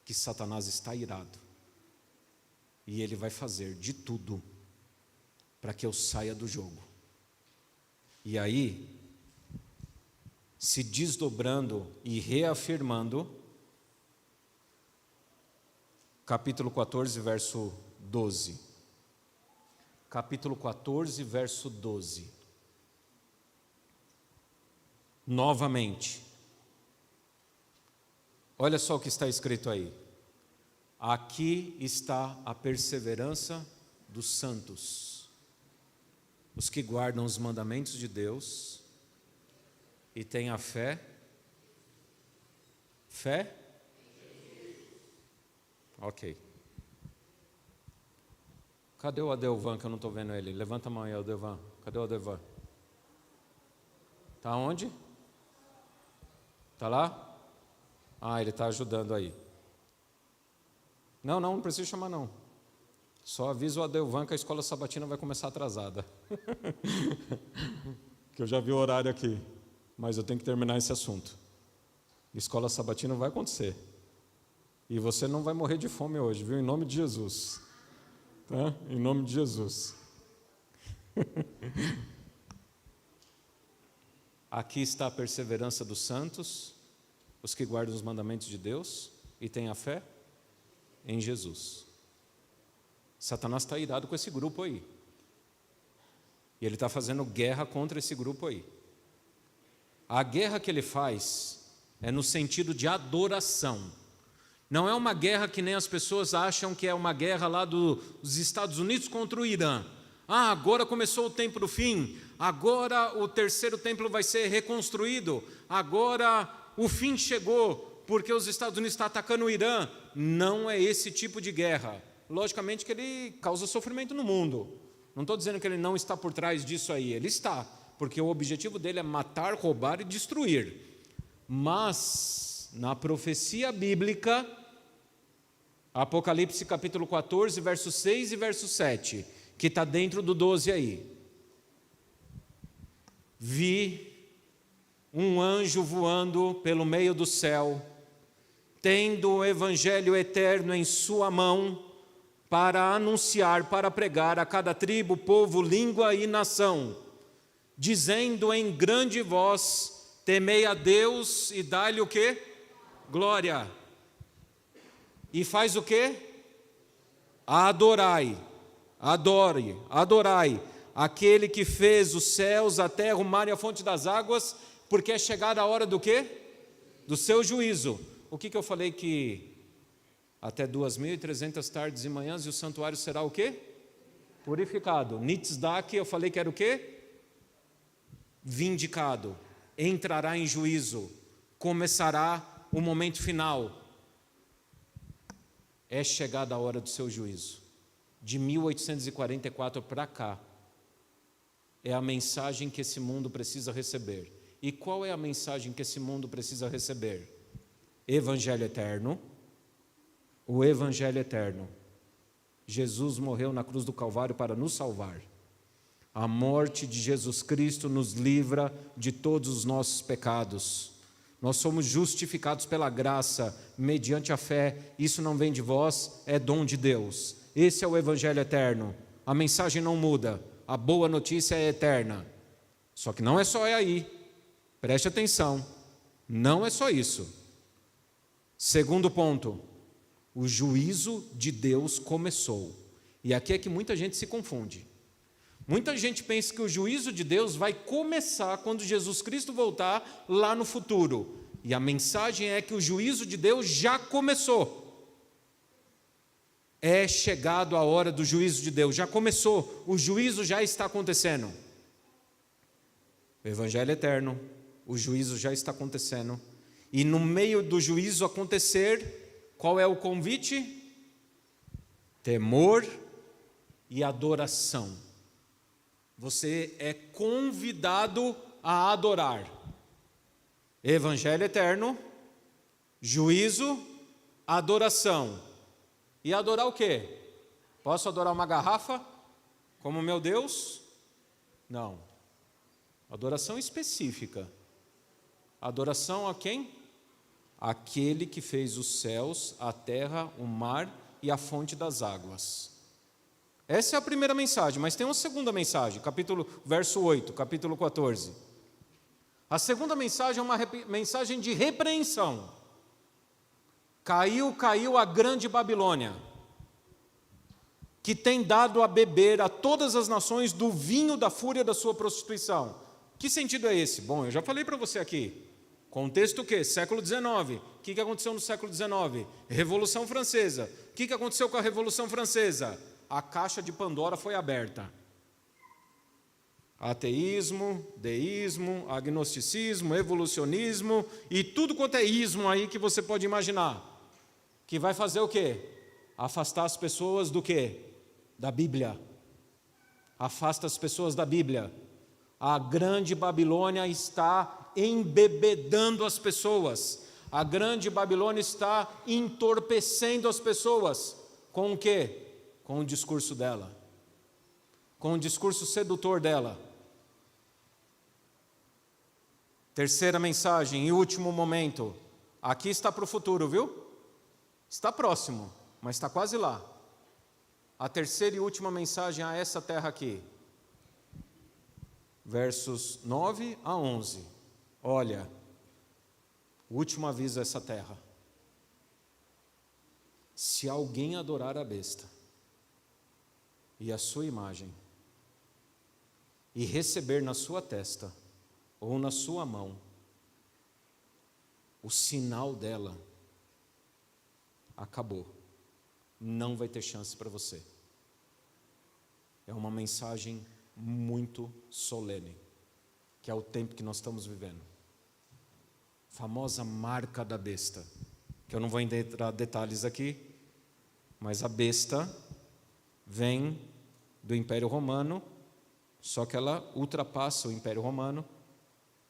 que Satanás está irado e ele vai fazer de tudo para que eu saia do jogo. E aí, se desdobrando e reafirmando, capítulo 14, verso 12. Capítulo 14, verso 12. Novamente. Olha só o que está escrito aí. Aqui está a perseverança dos santos, os que guardam os mandamentos de Deus e têm a fé. Fé? Ok. Cadê o Adelvan que eu não estou vendo ele? Levanta a mão aí, Adelvan. Cadê o Adelvan? Está onde? Está lá? Ah, ele está ajudando aí. Não precisa chamar não. Só avisa o Adelvan que a escola sabatina vai começar atrasada. Que eu já vi o horário aqui. Mas eu tenho que terminar esse assunto. Escola sabatina vai acontecer. E você não vai morrer de fome hoje, viu? Em nome de Jesus. Tá? Em nome de Jesus. Aqui está a perseverança dos santos, os que guardam os mandamentos de Deus e têm a fé em Jesus. Satanás está irado com esse grupo aí. E ele está fazendo guerra contra esse grupo aí. A guerra que ele faz é no sentido de adoração. Não é uma guerra que nem as pessoas acham que é uma guerra lá dos Estados Unidos contra o Irã. Ah, agora começou o tempo do fim, agora o terceiro templo vai ser reconstruído, agora o fim chegou, porque os Estados Unidos estão atacando o Irã. Não é esse tipo de guerra. Logicamente que ele causa sofrimento no mundo. Não estou dizendo que ele não está por trás disso aí, ele está, porque o objetivo dele é matar, roubar e destruir. Mas, na profecia bíblica, Apocalipse capítulo 14, verso 6 e verso 7, que está dentro do 12 aí. Vi um anjo voando pelo meio do céu, tendo o evangelho eterno em sua mão, para anunciar, para pregar a cada tribo, povo, língua e nação, dizendo em grande voz: temei a Deus e dai-lhe o quê? Glória. E faz o quê? Adorai, adorai aquele que fez os céus, a terra, o mar e a fonte das águas, porque é chegada a hora do quê? Do seu juízo. O que eu falei que até 2.300 tardes e manhãs e o santuário será o quê? Purificado. Nitzdak, eu falei que era o quê? Vindicado. Entrará em juízo. Começará o momento final. É chegada a hora do seu juízo. De 1844 para cá, é a mensagem que esse mundo precisa receber. E qual é a mensagem que esse mundo precisa receber? Evangelho eterno. O Evangelho eterno. Jesus morreu na cruz do Calvário para nos salvar. A morte de Jesus Cristo nos livra de todos os nossos pecados. Nós somos justificados pela graça, mediante a fé. Isso não vem de vós, é dom de Deus. Esse é o Evangelho eterno. A mensagem não muda, a boa notícia é eterna. Só que não é só aí. Preste atenção, não é só isso. Segundo ponto, o juízo de Deus começou. E aqui é que muita gente se confunde. Muita gente pensa que o juízo de Deus vai começar quando Jesus Cristo voltar lá no futuro. E a mensagem é que o juízo de Deus já começou. É chegado a hora do juízo de Deus, já começou, o juízo já está acontecendo. O Evangelho eterno, o juízo já está acontecendo. E no meio do juízo acontecer, qual é o convite? Temor e adoração. Você é convidado a adorar. Evangelho eterno, juízo, adoração. E adorar o quê? Posso adorar uma garrafa como meu Deus? Não. Adoração específica. Adoração a quem? Aquele que fez os céus, a terra, o mar e a fonte das águas. Essa é a primeira mensagem, mas tem uma segunda mensagem, verso 8, capítulo 14. A segunda mensagem é uma mensagem de repreensão. Caiu a grande Babilônia, que tem dado a beber a todas as nações do vinho da fúria da sua prostituição. Que sentido é esse? Bom, eu já falei para você aqui. Contexto o quê? Século XIX. O que aconteceu no século XIX? Revolução Francesa. O que aconteceu com a Revolução Francesa? A caixa de Pandora foi aberta. Ateísmo, deísmo, agnosticismo, evolucionismo e tudo quanto é ismo aí que você pode imaginar. Que vai fazer o quê? Afastar as pessoas do quê? Da Bíblia. Afasta as pessoas da Bíblia. A grande Babilônia está embebedando as pessoas. A grande Babilônia está entorpecendo as pessoas. Com o quê? Com o discurso dela. Com o discurso sedutor dela. Terceira mensagem e último momento. Aqui está para o futuro, viu? Está próximo, mas está quase lá. A terceira e última mensagem a essa terra aqui. Versos 9 a 11. Olha, o último aviso a essa terra. Se alguém adorar a besta e a sua imagem, e receber na sua testa ou na sua mão o sinal dela, acabou. Não vai ter chance para você. É uma mensagem muito solene, que é o tempo que nós estamos vivendo. Famosa marca da besta, que eu não vou entrar detalhes aqui, mas a besta vem do Império Romano, só que ela ultrapassa o Império Romano,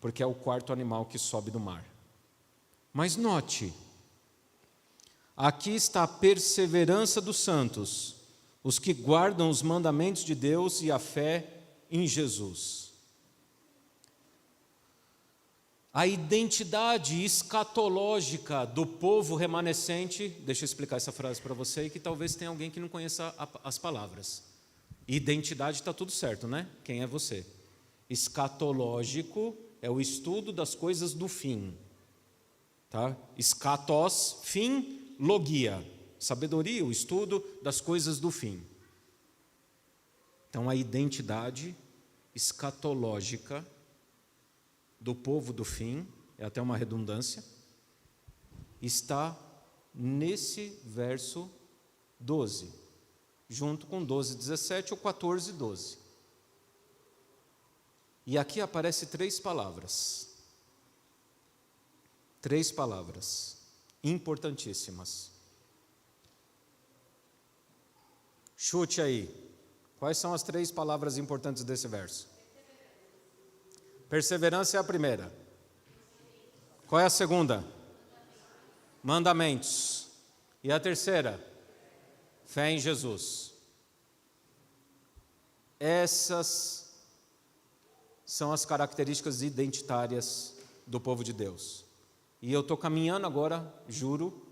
porque é o quarto animal que sobe do mar. Mas note, aqui está a perseverança dos santos, os que guardam os mandamentos de Deus e a fé em Jesus. A identidade escatológica do povo remanescente, deixa eu explicar essa frase para você, e que talvez tenha alguém que não conheça as palavras. Identidade está tudo certo, né? Quem é você? Escatológico é o estudo das coisas do fim. Tá? Escatos, fim, logia. Sabedoria, o estudo das coisas do fim. Então a identidade escatológica do povo do fim, é até uma redundância, está nesse verso 12, junto com 12:17 ou 14:12. E aqui aparecem três palavras importantíssimas. Chute aí, quais são as três palavras importantes desse verso? Perseverança é a primeira. Qual é a segunda? Mandamentos. E a terceira? Fé em Jesus. Essas são as características identitárias do povo de Deus. E eu estou caminhando agora, juro.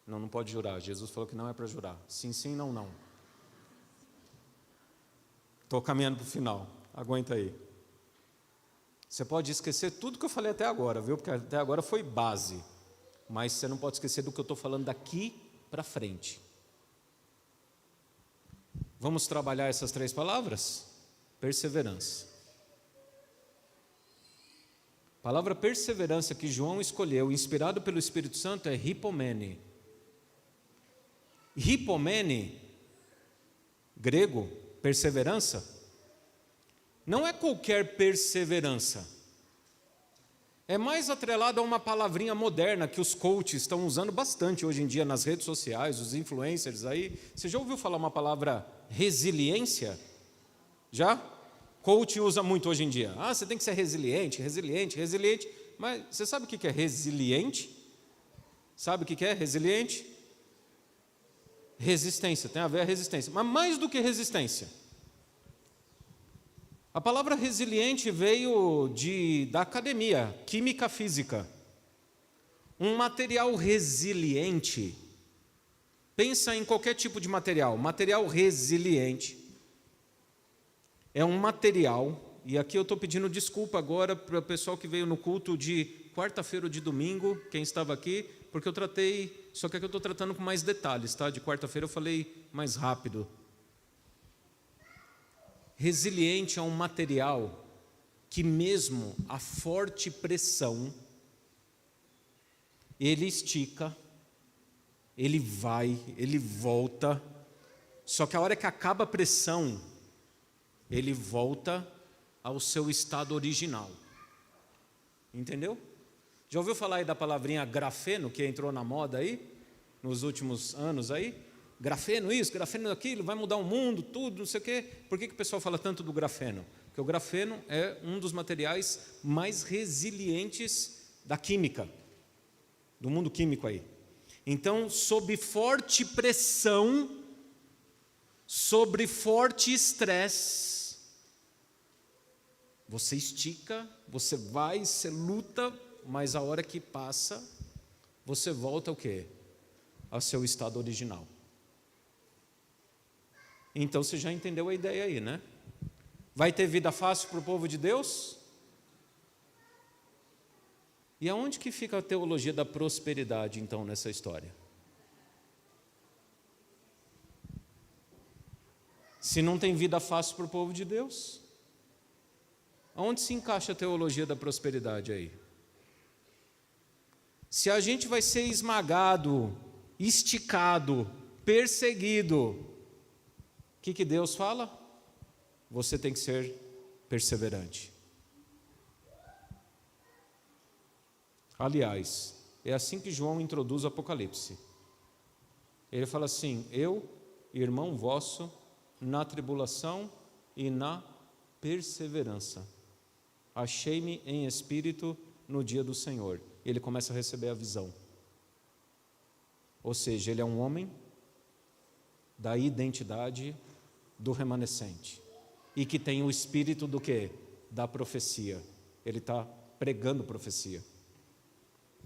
Não pode jurar. Jesus falou que não é para jurar. Sim, sim, não, não. Estou caminhando para o final. Aguenta aí. Você pode esquecer tudo que eu falei até agora, viu? Porque até agora foi base. Mas você não pode esquecer do que eu estou falando daqui para frente. Vamos trabalhar essas três palavras? Perseverança. A palavra perseverança que João escolheu, inspirado pelo Espírito Santo, é hipomene. Hipomene, grego, perseverança, não é qualquer perseverança. É mais atrelado a uma palavrinha moderna que os coaches estão usando bastante hoje em dia nas redes sociais, os influencers aí. Você já ouviu falar uma palavra resiliência? Já? Coach usa muito hoje em dia. Você tem que ser resiliente. Mas você sabe o que é resiliente? Sabe o que é resiliente? Resistência, tem a ver a resistência. Mas mais do que resistência. A palavra resiliente veio da academia, química física. Um material resiliente, pensa em qualquer tipo de material. Material resiliente é um material, e aqui eu estou pedindo desculpa agora para o pessoal que veio no culto de quarta-feira ou de domingo, quem estava aqui, porque eu tratei, só que aqui eu estou tratando com mais detalhes, tá? De quarta-feira eu falei mais rápido. Resiliente é um material que mesmo a forte pressão, ele estica, ele vai, ele volta, só que a hora que acaba a pressão, ele volta ao seu estado original. Entendeu? Já ouviu falar aí da palavrinha grafeno, que entrou na moda aí, nos últimos anos aí? Grafeno isso, grafeno aquilo, vai mudar o mundo, tudo, não sei o quê. Por que o pessoal fala tanto do grafeno? Porque o grafeno é um dos materiais mais resilientes da química, do mundo químico aí. Então, sob forte pressão, sobre forte estresse, você estica, você vai, você luta, mas a hora que passa, você volta ao quê? Ao seu estado original. Então você já entendeu a ideia aí, né? Vai ter vida fácil para o povo de Deus? E aonde que fica a teologia da prosperidade, então, nessa história? Se não tem vida fácil para o povo de Deus, Aonde se encaixa a teologia da prosperidade aí? Se a gente vai ser esmagado, esticado, perseguido, o que Deus fala? Você tem que ser perseverante. Aliás, é assim que João introduz o Apocalipse. Ele fala assim: eu, irmão vosso, na tribulação e na perseverança, achei-me em espírito no dia do Senhor. Ele começa a receber a visão. Ou seja, ele é um homem da identidade do remanescente e que tem o espírito do quê? Da profecia. Ele está pregando profecia.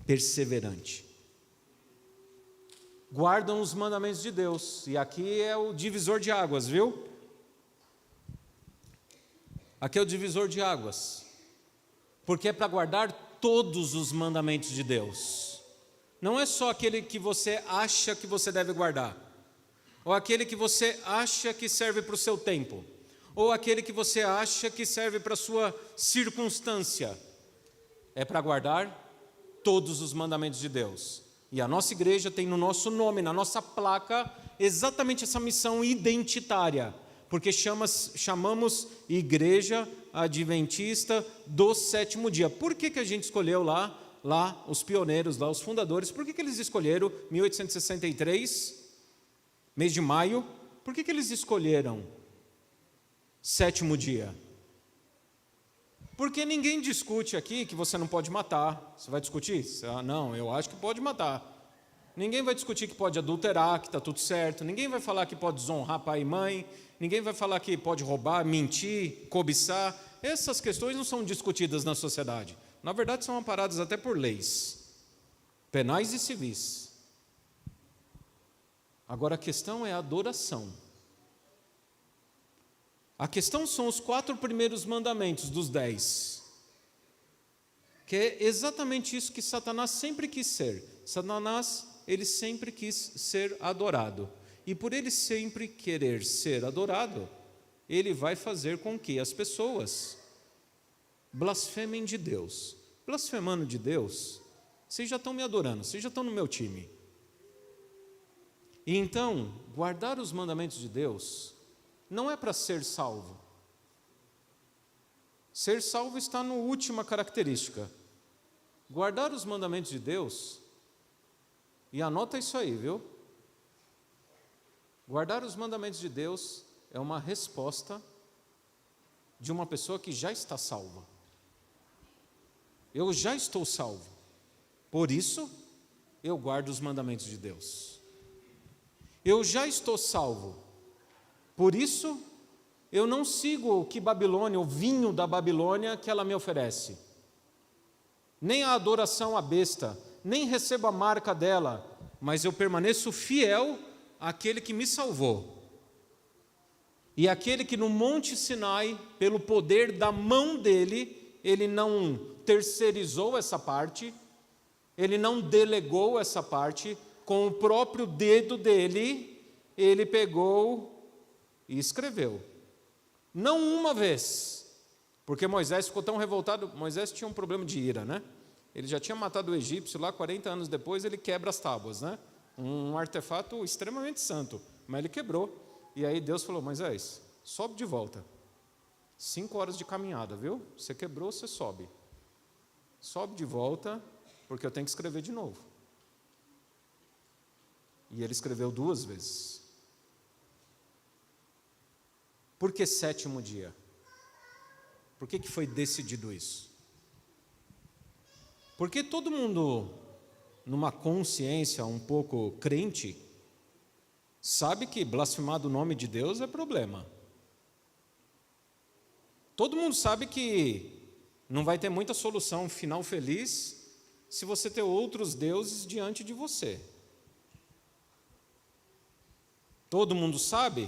Perseverante. Guardam os mandamentos de Deus. E aqui é o divisor de águas, viu? Aqui é o divisor de águas. Porque é para guardar todos os mandamentos de Deus. Não é só aquele que você acha que você deve guardar, ou aquele que você acha que serve para o seu tempo, ou aquele que você acha que serve para a sua circunstância. É para guardar todos os mandamentos de Deus. E a nossa igreja tem no nosso nome, na nossa placa, exatamente essa missão identitária, porque chamamos Igreja Adventista do Sétimo Dia. Por que a gente escolheu lá os pioneiros, lá os fundadores, por que eles escolheram 1863, mês de maio? Por que eles escolheram sétimo dia? Porque ninguém discute aqui que você não pode matar. Você vai discutir? Não, eu acho que pode matar. Ninguém vai discutir que pode adulterar, que está tudo certo. Ninguém vai falar que pode desonrar pai e mãe. Ninguém vai falar que pode roubar, mentir, cobiçar. Essas questões não são discutidas na sociedade. Na verdade, são amparadas até por leis penais e civis. Agora, a questão é a adoração. A questão são os 4 primeiros mandamentos dos 10, que é exatamente isso que Satanás sempre quis ser. Satanás, ele sempre quis ser adorado. E por ele sempre querer ser adorado, ele vai fazer com que as pessoas blasfemem de Deus. Blasfemando de Deus, vocês já estão me adorando, vocês já estão no meu time. E então, guardar os mandamentos de Deus não é para ser salvo. Ser salvo está na última característica. Guardar os mandamentos de Deus, e anota isso aí, viu? Guardar os mandamentos de Deus é uma resposta de uma pessoa que já está salva. Eu já estou salvo, por isso eu guardo os mandamentos de Deus. Eu já estou salvo, por isso eu não sigo o que Babilônia, o vinho da Babilônia que ela me oferece, nem a adoração à besta, nem recebo a marca dela, mas eu permaneço fiel àquele que me salvou. E aquele que no Monte Sinai, pelo poder da mão dele, ele não terceirizou essa parte, ele não delegou essa parte, com o próprio dedo dele, ele pegou e escreveu. Não uma vez, porque Moisés ficou tão revoltado. Moisés tinha um problema de ira, né? Ele já tinha matado o egípcio lá, 40 anos depois ele quebra as tábuas, né? Um artefato extremamente santo, mas ele quebrou. E aí Deus falou: Moisés, sobe de volta. 5 horas de caminhada, viu? Você quebrou, você sobe. Sobe de volta, porque eu tenho que escrever de novo. E ele escreveu 2 vezes. Por que sétimo dia? Por que foi decidido isso? Porque todo mundo, numa consciência um pouco crente, sabe que blasfemar do nome de Deus é problema. Todo mundo sabe que não vai ter muita solução final feliz se você ter outros deuses diante de você. Todo mundo sabe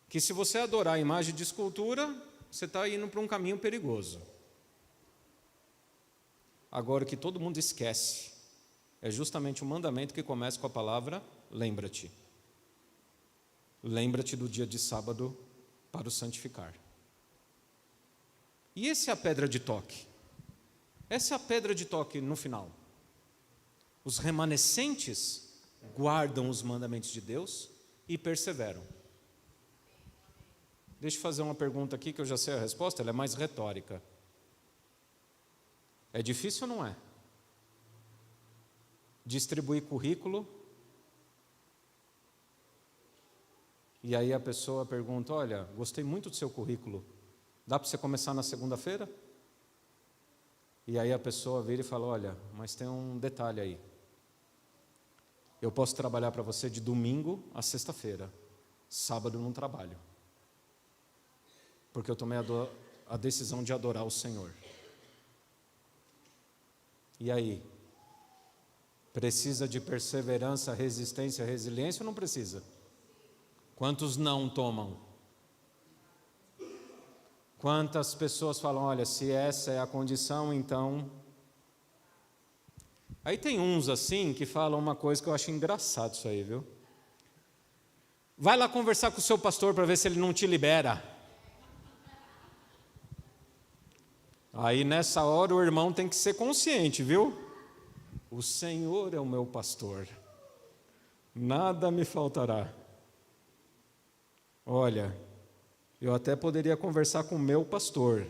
que se você adorar a imagem de escultura, você está indo para um caminho perigoso. Agora, o que todo mundo esquece é justamente o mandamento que começa com a palavra lembra-te. Lembra-te do dia de sábado para o santificar. E essa é a pedra de toque. Essa é a pedra de toque no final. Os remanescentes guardam os mandamentos de Deus e perseveram. Deixa eu fazer uma pergunta aqui que eu já sei a resposta, ela é mais retórica. É difícil ou não é? Distribuir currículo. E aí a pessoa pergunta, olha, gostei muito do seu currículo, dá para você começar na segunda-feira? E aí a pessoa vira e fala, olha, mas tem um detalhe aí. Eu posso trabalhar para você de domingo a sexta-feira, sábado não trabalho. Porque eu tomei a decisão de adorar o Senhor. E aí? Precisa de perseverança, resistência, resiliência ou não precisa? Quantos não tomam? Quantas pessoas falam, olha, se essa é a condição, então... Aí tem uns assim que falam uma coisa que eu acho engraçado isso aí, viu? Vai lá conversar com o seu pastor para ver se ele não te libera. Aí nessa hora o irmão tem que ser consciente, viu? O Senhor é o meu pastor, nada me faltará. Olha, eu até poderia conversar com o meu pastor,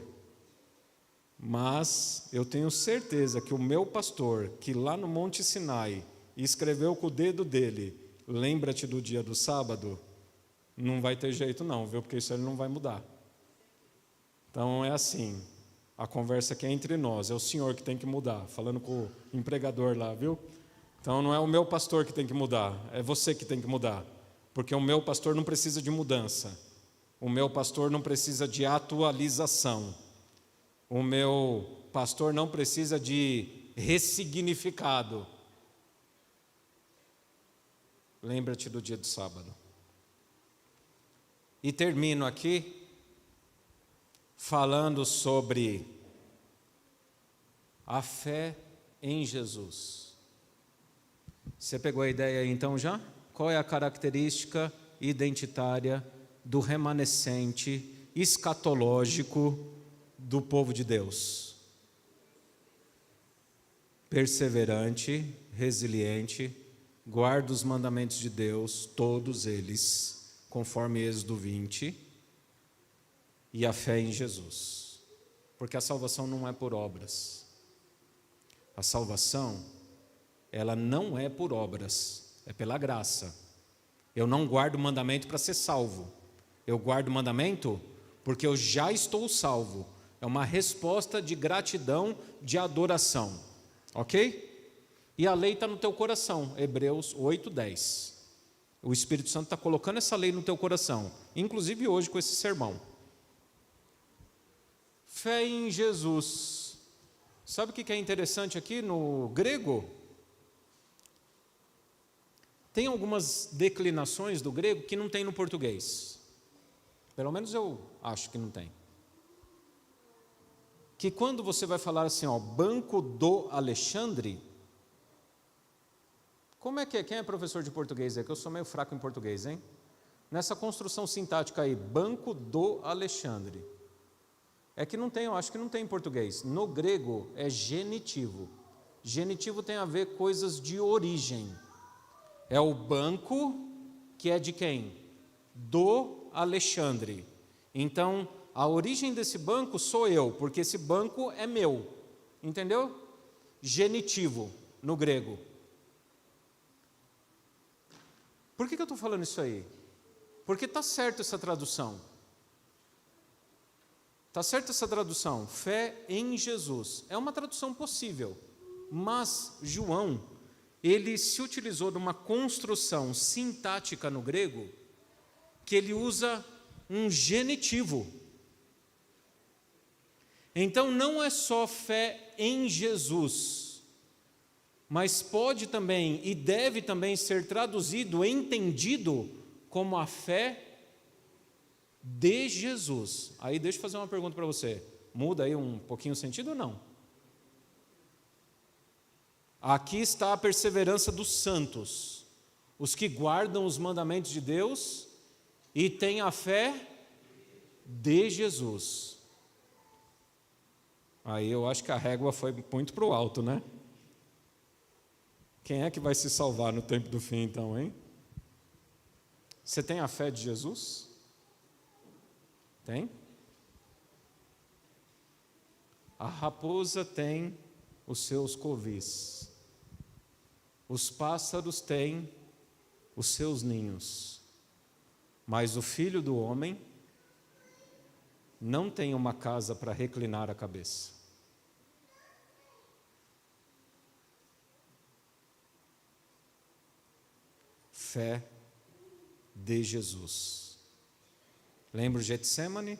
mas eu tenho certeza que o meu pastor, que lá no Monte Sinai escreveu com o dedo dele, lembra-te do dia do sábado, não vai ter jeito não, viu? Porque isso ele não vai mudar. Então é assim, a conversa aqui é entre nós, é o senhor que tem que mudar, falando com o empregador lá, viu? Então não é o meu pastor que tem que mudar, é você que tem que mudar, porque o meu pastor não precisa de mudança, o meu pastor não precisa de atualização, o meu pastor não precisa de ressignificado. Lembra-te do dia do sábado. E termino aqui falando sobre a fé em Jesus. Você pegou a ideia aí então já? Qual é a característica identitária do remanescente escatológico do povo de Deus? Perseverante, resiliente, guarda os mandamentos de Deus, todos eles, conforme Êxodo 20, e a fé em Jesus. Porque a salvação não é por obras. A salvação, ela não é por obras, é pela graça. Eu não guardo o mandamento para ser salvo. Eu guardo o mandamento porque eu já estou salvo. É uma resposta de gratidão, de adoração. Ok? E a lei está no teu coração, Hebreus 8:10. O Espírito Santo está colocando essa lei no teu coração, inclusive hoje com esse sermão. Fé em Jesus. Sabe o que é interessante aqui no grego? Tem algumas declinações do grego que não tem no português. Pelo menos eu acho que não tem. Que quando você vai falar assim, ó, Banco do Alexandre, como é que é? Quem é professor de português? É que eu sou meio fraco em português, hein? Nessa construção sintática aí, Banco do Alexandre. É que não tem, eu acho que não tem em português. No grego é genitivo. Genitivo tem a ver com coisas de origem. É o banco que é de quem? Do Alexandre. Então, a origem desse banco sou eu, porque esse banco é meu. Entendeu? Genitivo no grego. Por que eu estou falando isso aí? Porque está certo essa tradução. Está certa essa tradução, fé em Jesus. É uma tradução possível, mas João, ele se utilizou de uma construção sintática no grego, que ele usa um genitivo. Então não é só fé em Jesus, mas pode também e deve também ser traduzido, entendido como a fé de Jesus. Aí deixa eu fazer uma pergunta para você. Muda aí um pouquinho o sentido ou não? Aqui está a perseverança dos santos, os que guardam os mandamentos de Deus e têm a fé de Jesus. Aí eu acho que a régua foi muito para o alto, né? Quem é que vai se salvar no tempo do fim, então, hein? Você tem a fé de Jesus? Tem? A raposa tem os seus covis. Os pássaros têm os seus ninhos. Mas o Filho do Homem não tem uma casa para reclinar a cabeça. Fé de Jesus. Lembra o Getsemane?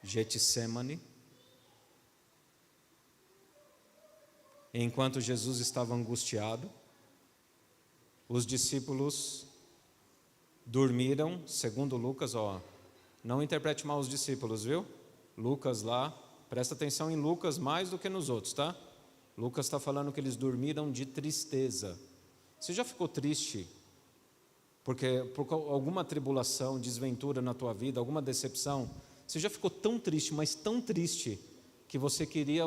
Getsemane. Enquanto Jesus estava angustiado, os discípulos dormiram, segundo Lucas, não interprete mal os discípulos, viu? Lucas lá, presta atenção em Lucas mais do que nos outros, tá? Lucas está falando que eles dormiram de tristeza. Você já ficou triste porque por alguma tribulação, desventura na tua vida, alguma decepção? Você já ficou tão triste, mas tão triste, que você queria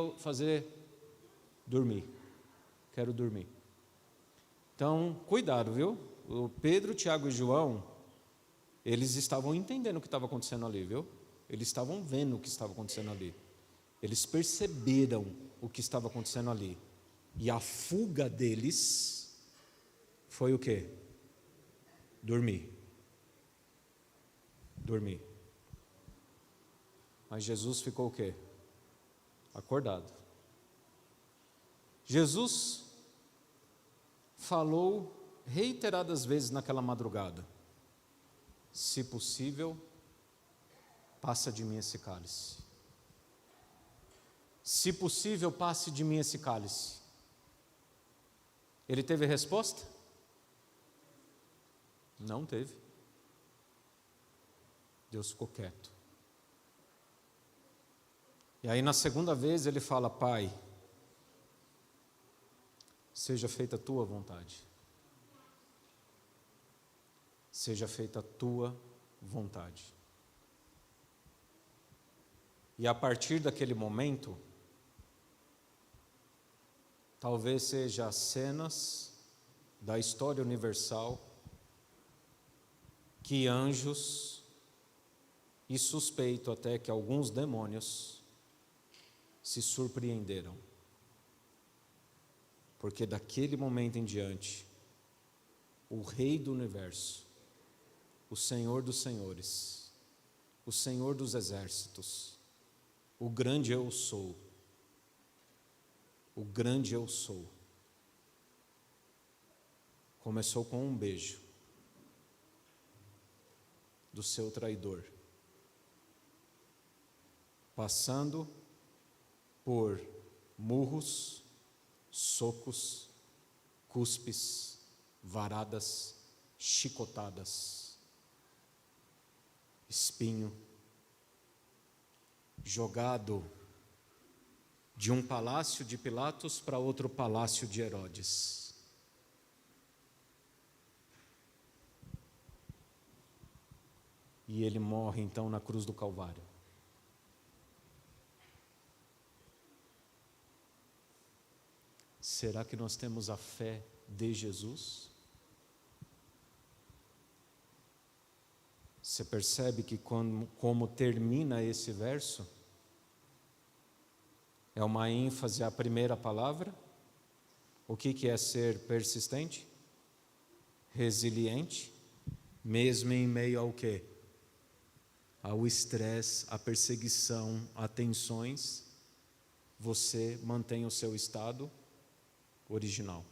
dormir. Quero dormir. Então, cuidado, viu? O Pedro, Tiago e João, eles estavam entendendo o que estava acontecendo ali, viu? Eles estavam vendo o que estava acontecendo ali. Eles perceberam o que estava acontecendo ali. E a fuga deles foi o quê? Dormir. Dormir. Mas Jesus ficou o quê? Acordado. Jesus falou reiteradas vezes naquela madrugada: se possível, passa de mim esse cálice. Se possível, passe de mim esse cálice. Ele teve resposta? Não teve. Deus ficou quieto. E aí na segunda vez ele fala: Pai, seja feita a tua vontade. Seja feita a tua vontade. E a partir daquele momento, talvez seja as cenas da história universal que anjos, e suspeito até que alguns demônios, se surpreenderam. Porque daquele momento em diante, o Rei do Universo, o Senhor dos Senhores, o Senhor dos Exércitos, o grande eu sou, o grande eu sou, começou com um beijo do seu traidor, passando por murros, socos, cuspes, varadas, chicotadas, espinho, jogado de um palácio de Pilatos para outro palácio de Herodes. E ele morre então na cruz do Calvário. Será que nós temos a fé de Jesus? Você percebe que como termina esse verso, é uma ênfase à primeira palavra. O que é ser persistente? Resiliente, mesmo em meio ao quê? Ao estresse, à perseguição, a tensões, você mantém o seu estado original.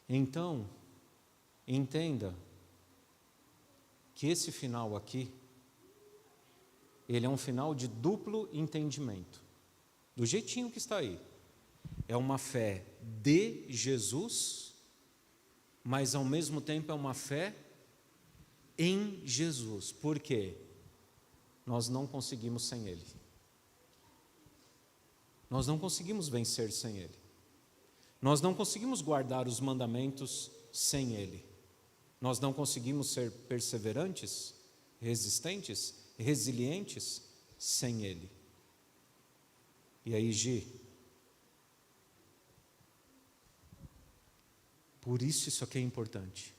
Então, entenda que esse final aqui, ele é um final de duplo entendimento, do jeitinho que está aí. É uma fé de Jesus, mas ao mesmo tempo é uma fé em Jesus. Por quê? Nós não conseguimos sem Ele. Nós não conseguimos vencer sem Ele. Nós não conseguimos guardar os mandamentos sem Ele. Nós não conseguimos ser perseverantes resilientes sem Ele. E aí, Gi, por isso aqui é importante.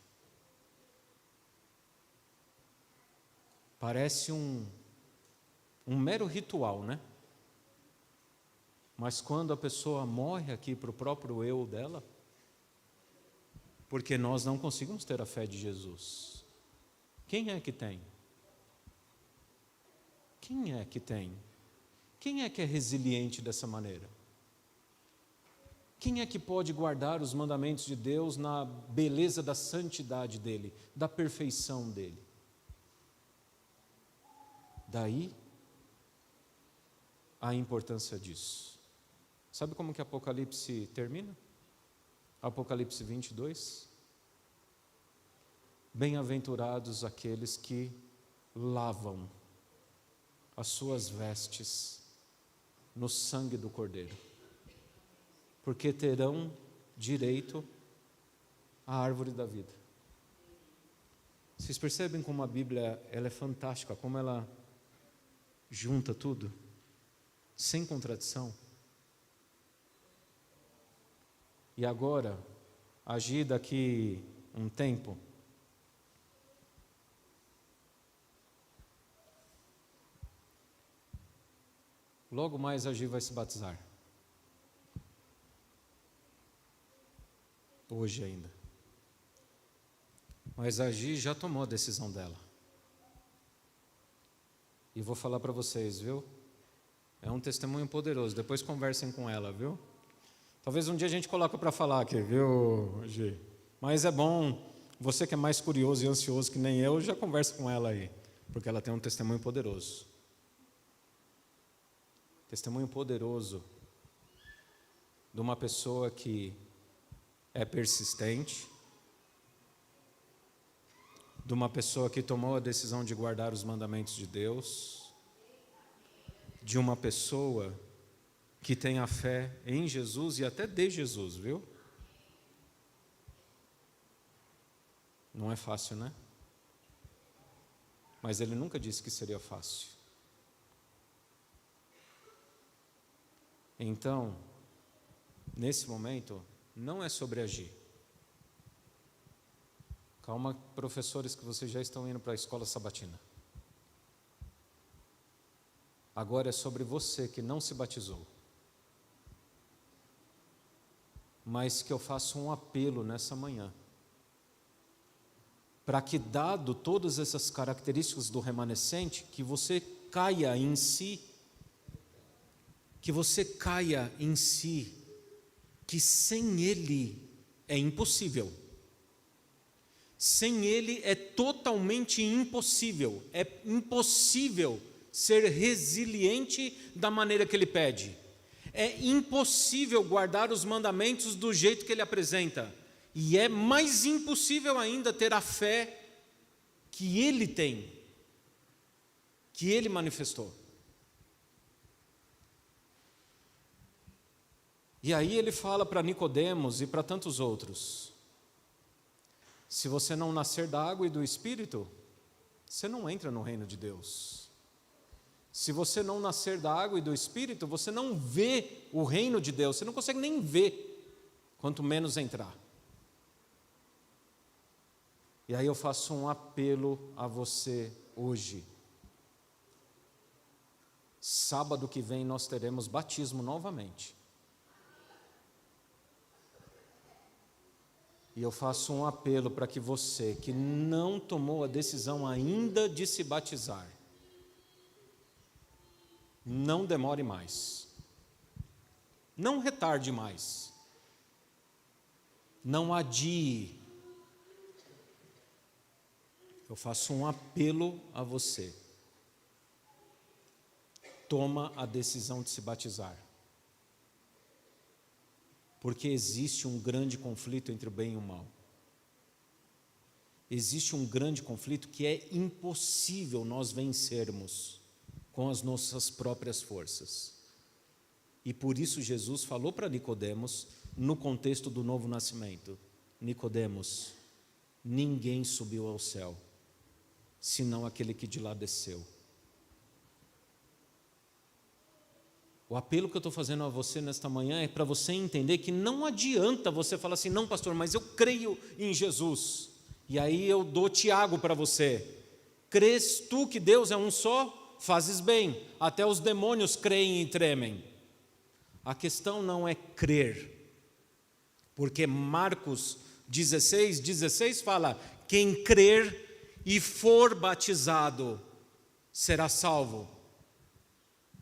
Parece um mero ritual, né? Mas quando a pessoa morre aqui para o próprio eu dela, porque nós não conseguimos ter a fé de Jesus. Quem é que tem? Quem é que tem? Quem é que é resiliente dessa maneira? Quem é que pode guardar os mandamentos de Deus na beleza da santidade dele, da perfeição dele? Daí a importância disso. Sabe como que Apocalipse termina? Apocalipse 22. Bem-aventurados aqueles que lavam as suas vestes no sangue do Cordeiro, porque terão direito à árvore da vida. Vocês percebem como a Bíblia ela é fantástica, como ela junta tudo, sem contradição. E agora, agir daqui um tempo, logo mais a Gi vai se batizar. Hoje ainda. Mas a Gi já tomou a decisão dela. E vou falar para vocês, viu? É um testemunho poderoso. Depois conversem com ela, viu? Talvez um dia a gente coloque para falar aqui, viu, Gi? Mas é bom, você que é mais curioso e ansioso que nem eu, já conversa com ela aí. Porque ela tem um testemunho poderoso. Testemunho poderoso de uma pessoa que é persistente, de uma pessoa que tomou a decisão de guardar os mandamentos de Deus, de uma pessoa que tem a fé em Jesus e até de Jesus, viu? Não é fácil, né? Mas ele nunca disse que seria fácil. Então, nesse momento, não é sobre agir. Calma, professores, que vocês já estão indo para a escola sabatina. Agora é sobre você que não se batizou. Mas que eu faço um apelo nessa manhã. Para que, dado todas essas características do remanescente, que você caia em si, que sem Ele é impossível. Sem Ele é totalmente impossível. É impossível ser resiliente da maneira que Ele pede. É impossível guardar os mandamentos do jeito que Ele apresenta. E é mais impossível ainda ter a fé que Ele tem, que Ele manifestou. E aí Ele fala para Nicodemos e para tantos outros: se você não nascer da água e do Espírito, você não entra no reino de Deus. Se você não nascer da água e do Espírito, você não vê o reino de Deus, você não consegue nem ver, quanto menos entrar. E aí eu faço um apelo a você hoje. Sábado que vem nós teremos batismo novamente. E eu faço um apelo para que você, que não tomou a decisão ainda de se batizar, não demore mais, não retarde mais, não adie. Eu faço um apelo a você. Toma a decisão de se batizar. Porque existe um grande conflito entre o bem e o mal. Existe um grande conflito que é impossível nós vencermos com as nossas próprias forças. E por isso Jesus falou para Nicodemos, no contexto do novo nascimento: Nicodemos, ninguém subiu ao céu, senão aquele que de lá desceu. O apelo que eu estou fazendo a você nesta manhã é para você entender que não adianta você falar assim, não pastor, mas eu creio em Jesus. E aí eu dou Tiago para você. Crês tu que Deus é um só? Fazes bem, até os demônios creem e tremem. A questão não é crer, porque Marcos 16 fala, quem crer e for batizado será salvo.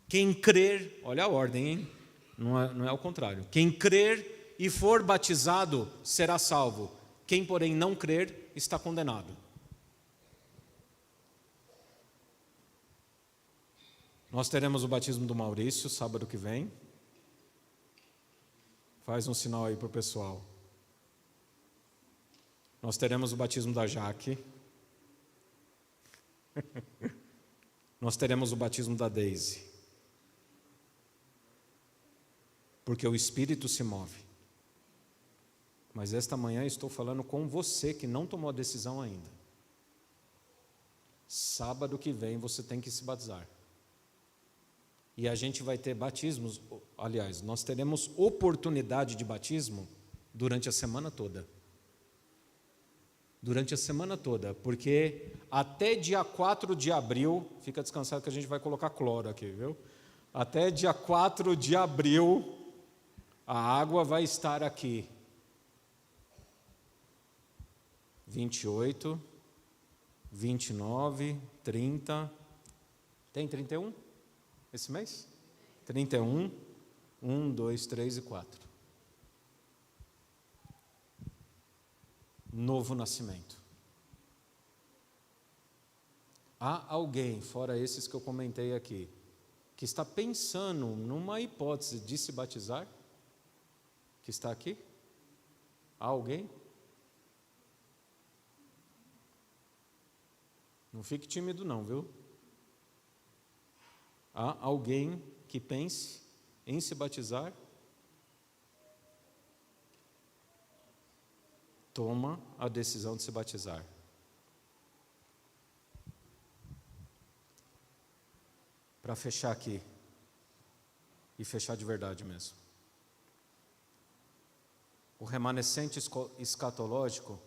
Quem crer, olha a ordem, hein? Não é o contrário. Quem crer e for batizado será salvo. Quem, porém, não crer está condenado. Nós teremos o batismo do Maurício sábado que vem. Faz um sinal aí para o pessoal. Nós teremos o batismo da Jaque. Nós teremos o batismo da Deise. Porque o Espírito se move. Mas esta manhã estou falando com você que não tomou a decisão ainda. Sábado que vem você tem que se batizar. E a gente vai ter batismos, aliás, nós teremos oportunidade de batismo durante a semana toda. Durante a semana toda, porque até dia 4 de abril, fica descansado que a gente vai colocar cloro aqui, viu? Até dia 4 de abril, a água vai estar aqui. 28, 29, 30. Tem 31 esse mês? 31, 1, 2, 3 e 4. Novo nascimento. Há alguém, fora esses que eu comentei aqui, que está pensando numa hipótese de se batizar? Que está aqui? Há alguém? Não fique tímido não, viu? Há alguém que pense em se batizar? Toma a decisão de se batizar. Para fechar aqui, e fechar de verdade mesmo. O remanescente escatológico,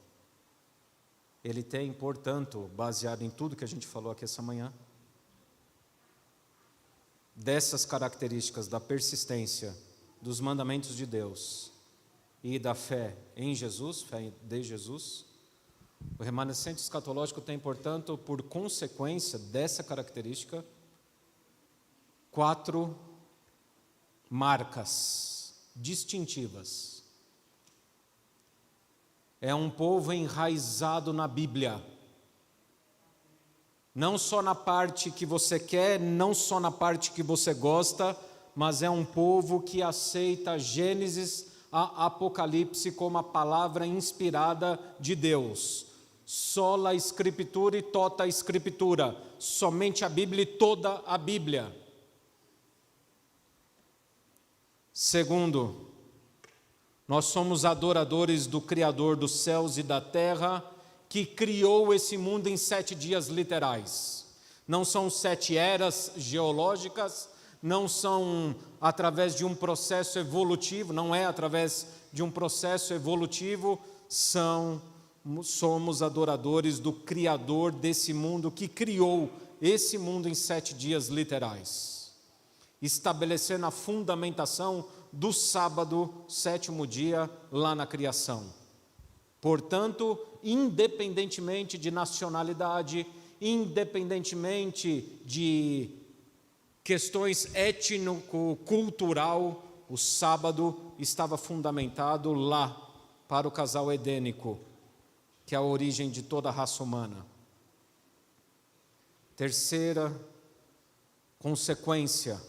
ele tem, portanto, baseado em tudo que a gente falou aqui essa manhã, dessas características da persistência dos mandamentos de Deus e da fé em Jesus, fé de Jesus, o remanescente escatológico tem, portanto, por consequência dessa característica, 4 marcas distintivas. É um povo enraizado na Bíblia. Não só na parte que você quer, não só na parte que você gosta, mas é um povo que aceita Gênesis a Apocalipse como a palavra inspirada de Deus. Sola Escritura e tota Escritura. Somente a Bíblia e toda a Bíblia. Segundo, nós somos adoradores do Criador dos céus e da terra, que criou esse mundo em 7 dias literais. Não são 7 eras geológicas, não são através de um processo evolutivo, não é através de um processo evolutivo, somos adoradores do Criador desse mundo, que criou esse mundo em 7 dias literais, estabelecendo a fundamentação do sábado, 7º dia, lá na criação. Portanto, independentemente de nacionalidade, independentemente de questões étnico-cultural, o sábado estava fundamentado lá para o casal edênico, que é a origem de toda a raça humana. Terceira consequência,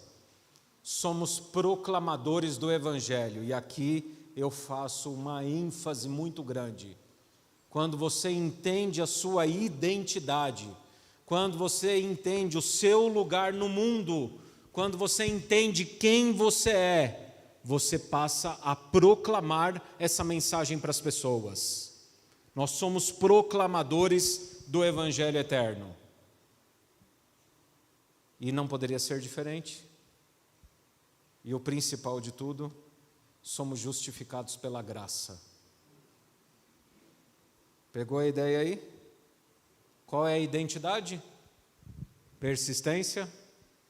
somos proclamadores do Evangelho, e aqui eu faço uma ênfase muito grande. Quando você entende a sua identidade, quando você entende o seu lugar no mundo, quando você entende quem você é, você passa a proclamar essa mensagem para as pessoas. Nós somos proclamadores do Evangelho eterno. E não poderia ser diferente. E o principal de tudo, somos justificados pela graça. Pegou a ideia aí? Qual é a identidade? Persistência,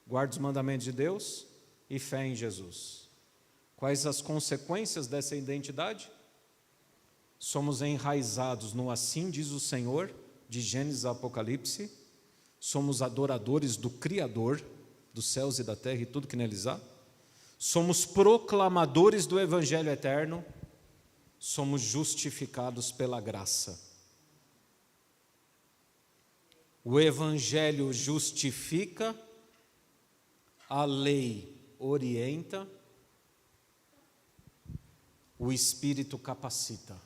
guarda os mandamentos de Deus e fé em Jesus. Quais as consequências dessa identidade? Somos enraizados no assim diz o Senhor, de Gênesis a Apocalipse. Somos adoradores do Criador dos céus e da terra e tudo que neles há. Somos proclamadores do Evangelho eterno. Somos justificados pela graça. O Evangelho justifica, a lei orienta, o Espírito capacita.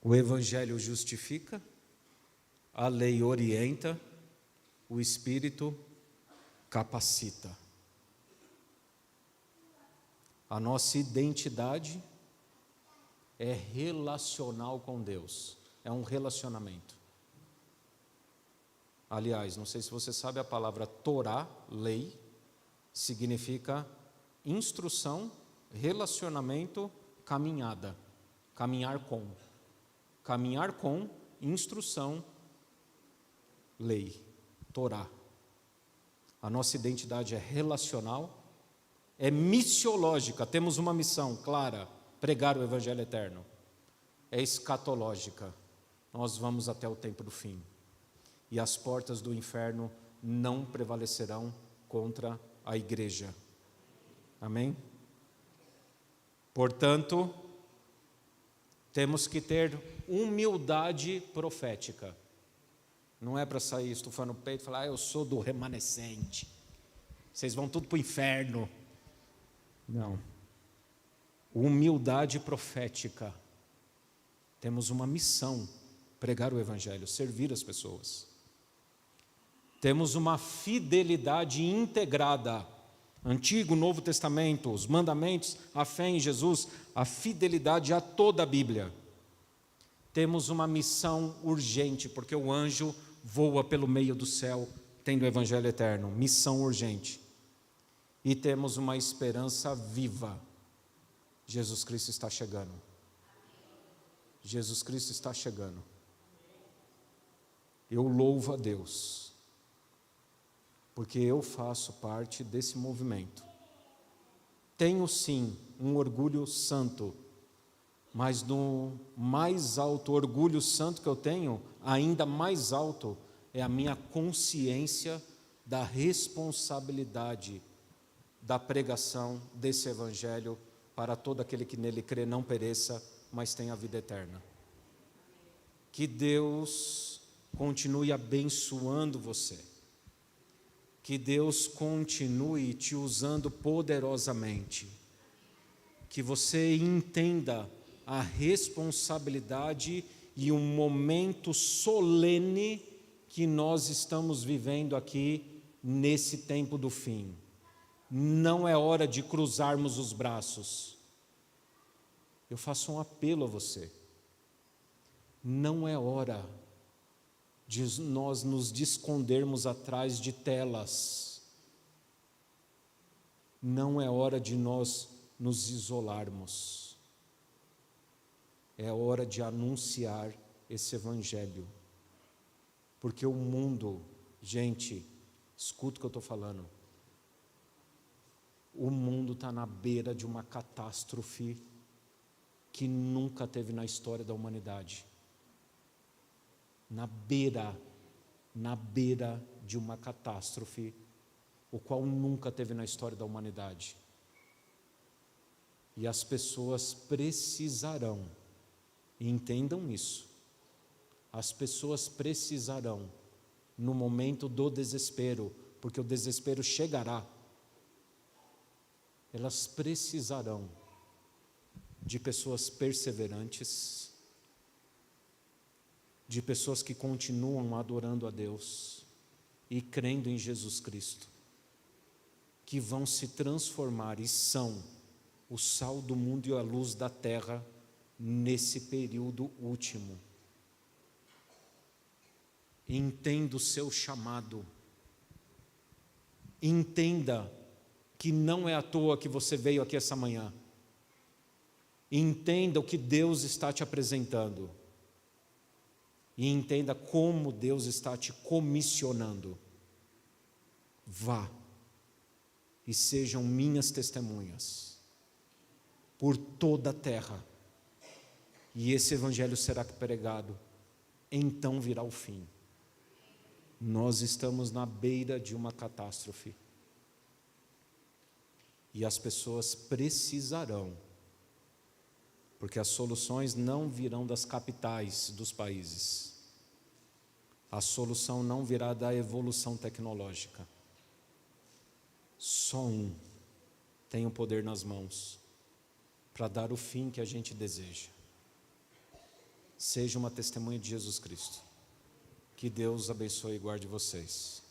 O Evangelho justifica, a lei orienta, o Espírito capacita. A nossa identidade é relacional com Deus, é um relacionamento. Aliás, não sei se você sabe, a palavra Torá, lei, significa instrução, relacionamento, caminhada, caminhar com, instrução, lei, Torá. A nossa identidade é relacional, é missiológica, temos uma missão clara, pregar o Evangelho eterno. É escatológica, nós vamos até o tempo do fim. E as portas do inferno não prevalecerão contra a igreja. Amém? Portanto, temos que ter humildade profética. Não é para sair estufando o peito e falar, eu sou do remanescente. Vocês vão tudo para o inferno. Não. Humildade profética. Temos uma missão, pregar o Evangelho, servir as pessoas. Temos uma fidelidade integrada. Antigo, Novo Testamento, os mandamentos, a fé em Jesus, a fidelidade a toda a Bíblia. Temos uma missão urgente, porque o anjo voa pelo meio do céu, tendo o Evangelho eterno. Missão urgente. E temos uma esperança viva. Jesus Cristo está chegando. Jesus Cristo está chegando. Eu louvo a Deus, porque eu faço parte desse movimento. Tenho sim um orgulho santo, mas no mais alto orgulho santo que eu tenho, ainda mais alto, é a minha consciência da responsabilidade da pregação desse Evangelho para todo aquele que nele crê não pereça, mas tenha a vida eterna. Que Deus continue abençoando você. Que Deus continue te usando poderosamente. Que você entenda a responsabilidade e um momento solene que nós estamos vivendo aqui nesse tempo do fim. Não é hora de cruzarmos os braços. Eu faço um apelo a você. Não é hora de nós nos escondermos atrás de telas. Não é hora de nós nos isolarmos. É hora de anunciar esse Evangelho. Porque o mundo, gente, escuta o que eu estou falando. O mundo está na beira de uma catástrofe que nunca teve na história da humanidade. Na beira de uma catástrofe, o qual nunca teve na história da humanidade. E as pessoas precisarão, e entendam isso, as pessoas precisarão, no momento do desespero, porque o desespero chegará, elas precisarão de pessoas perseverantes, de pessoas que continuam adorando a Deus e crendo em Jesus Cristo, que vão se transformar e são o sal do mundo e a luz da terra nesse período último. Entenda o seu chamado. Entenda que não é à toa que você veio aqui essa manhã. Entenda o que Deus está te apresentando. E entenda como Deus está te comissionando. Vá e sejam minhas testemunhas por toda a terra. E esse evangelho será pregado, então virá o fim. Nós estamos na beira de uma catástrofe. E as pessoas precisarão, porque as soluções não virão das capitais dos países. A solução não virá da evolução tecnológica. Só um tem o poder nas mãos para dar o fim que a gente deseja. Seja uma testemunha de Jesus Cristo. Que Deus abençoe e guarde vocês.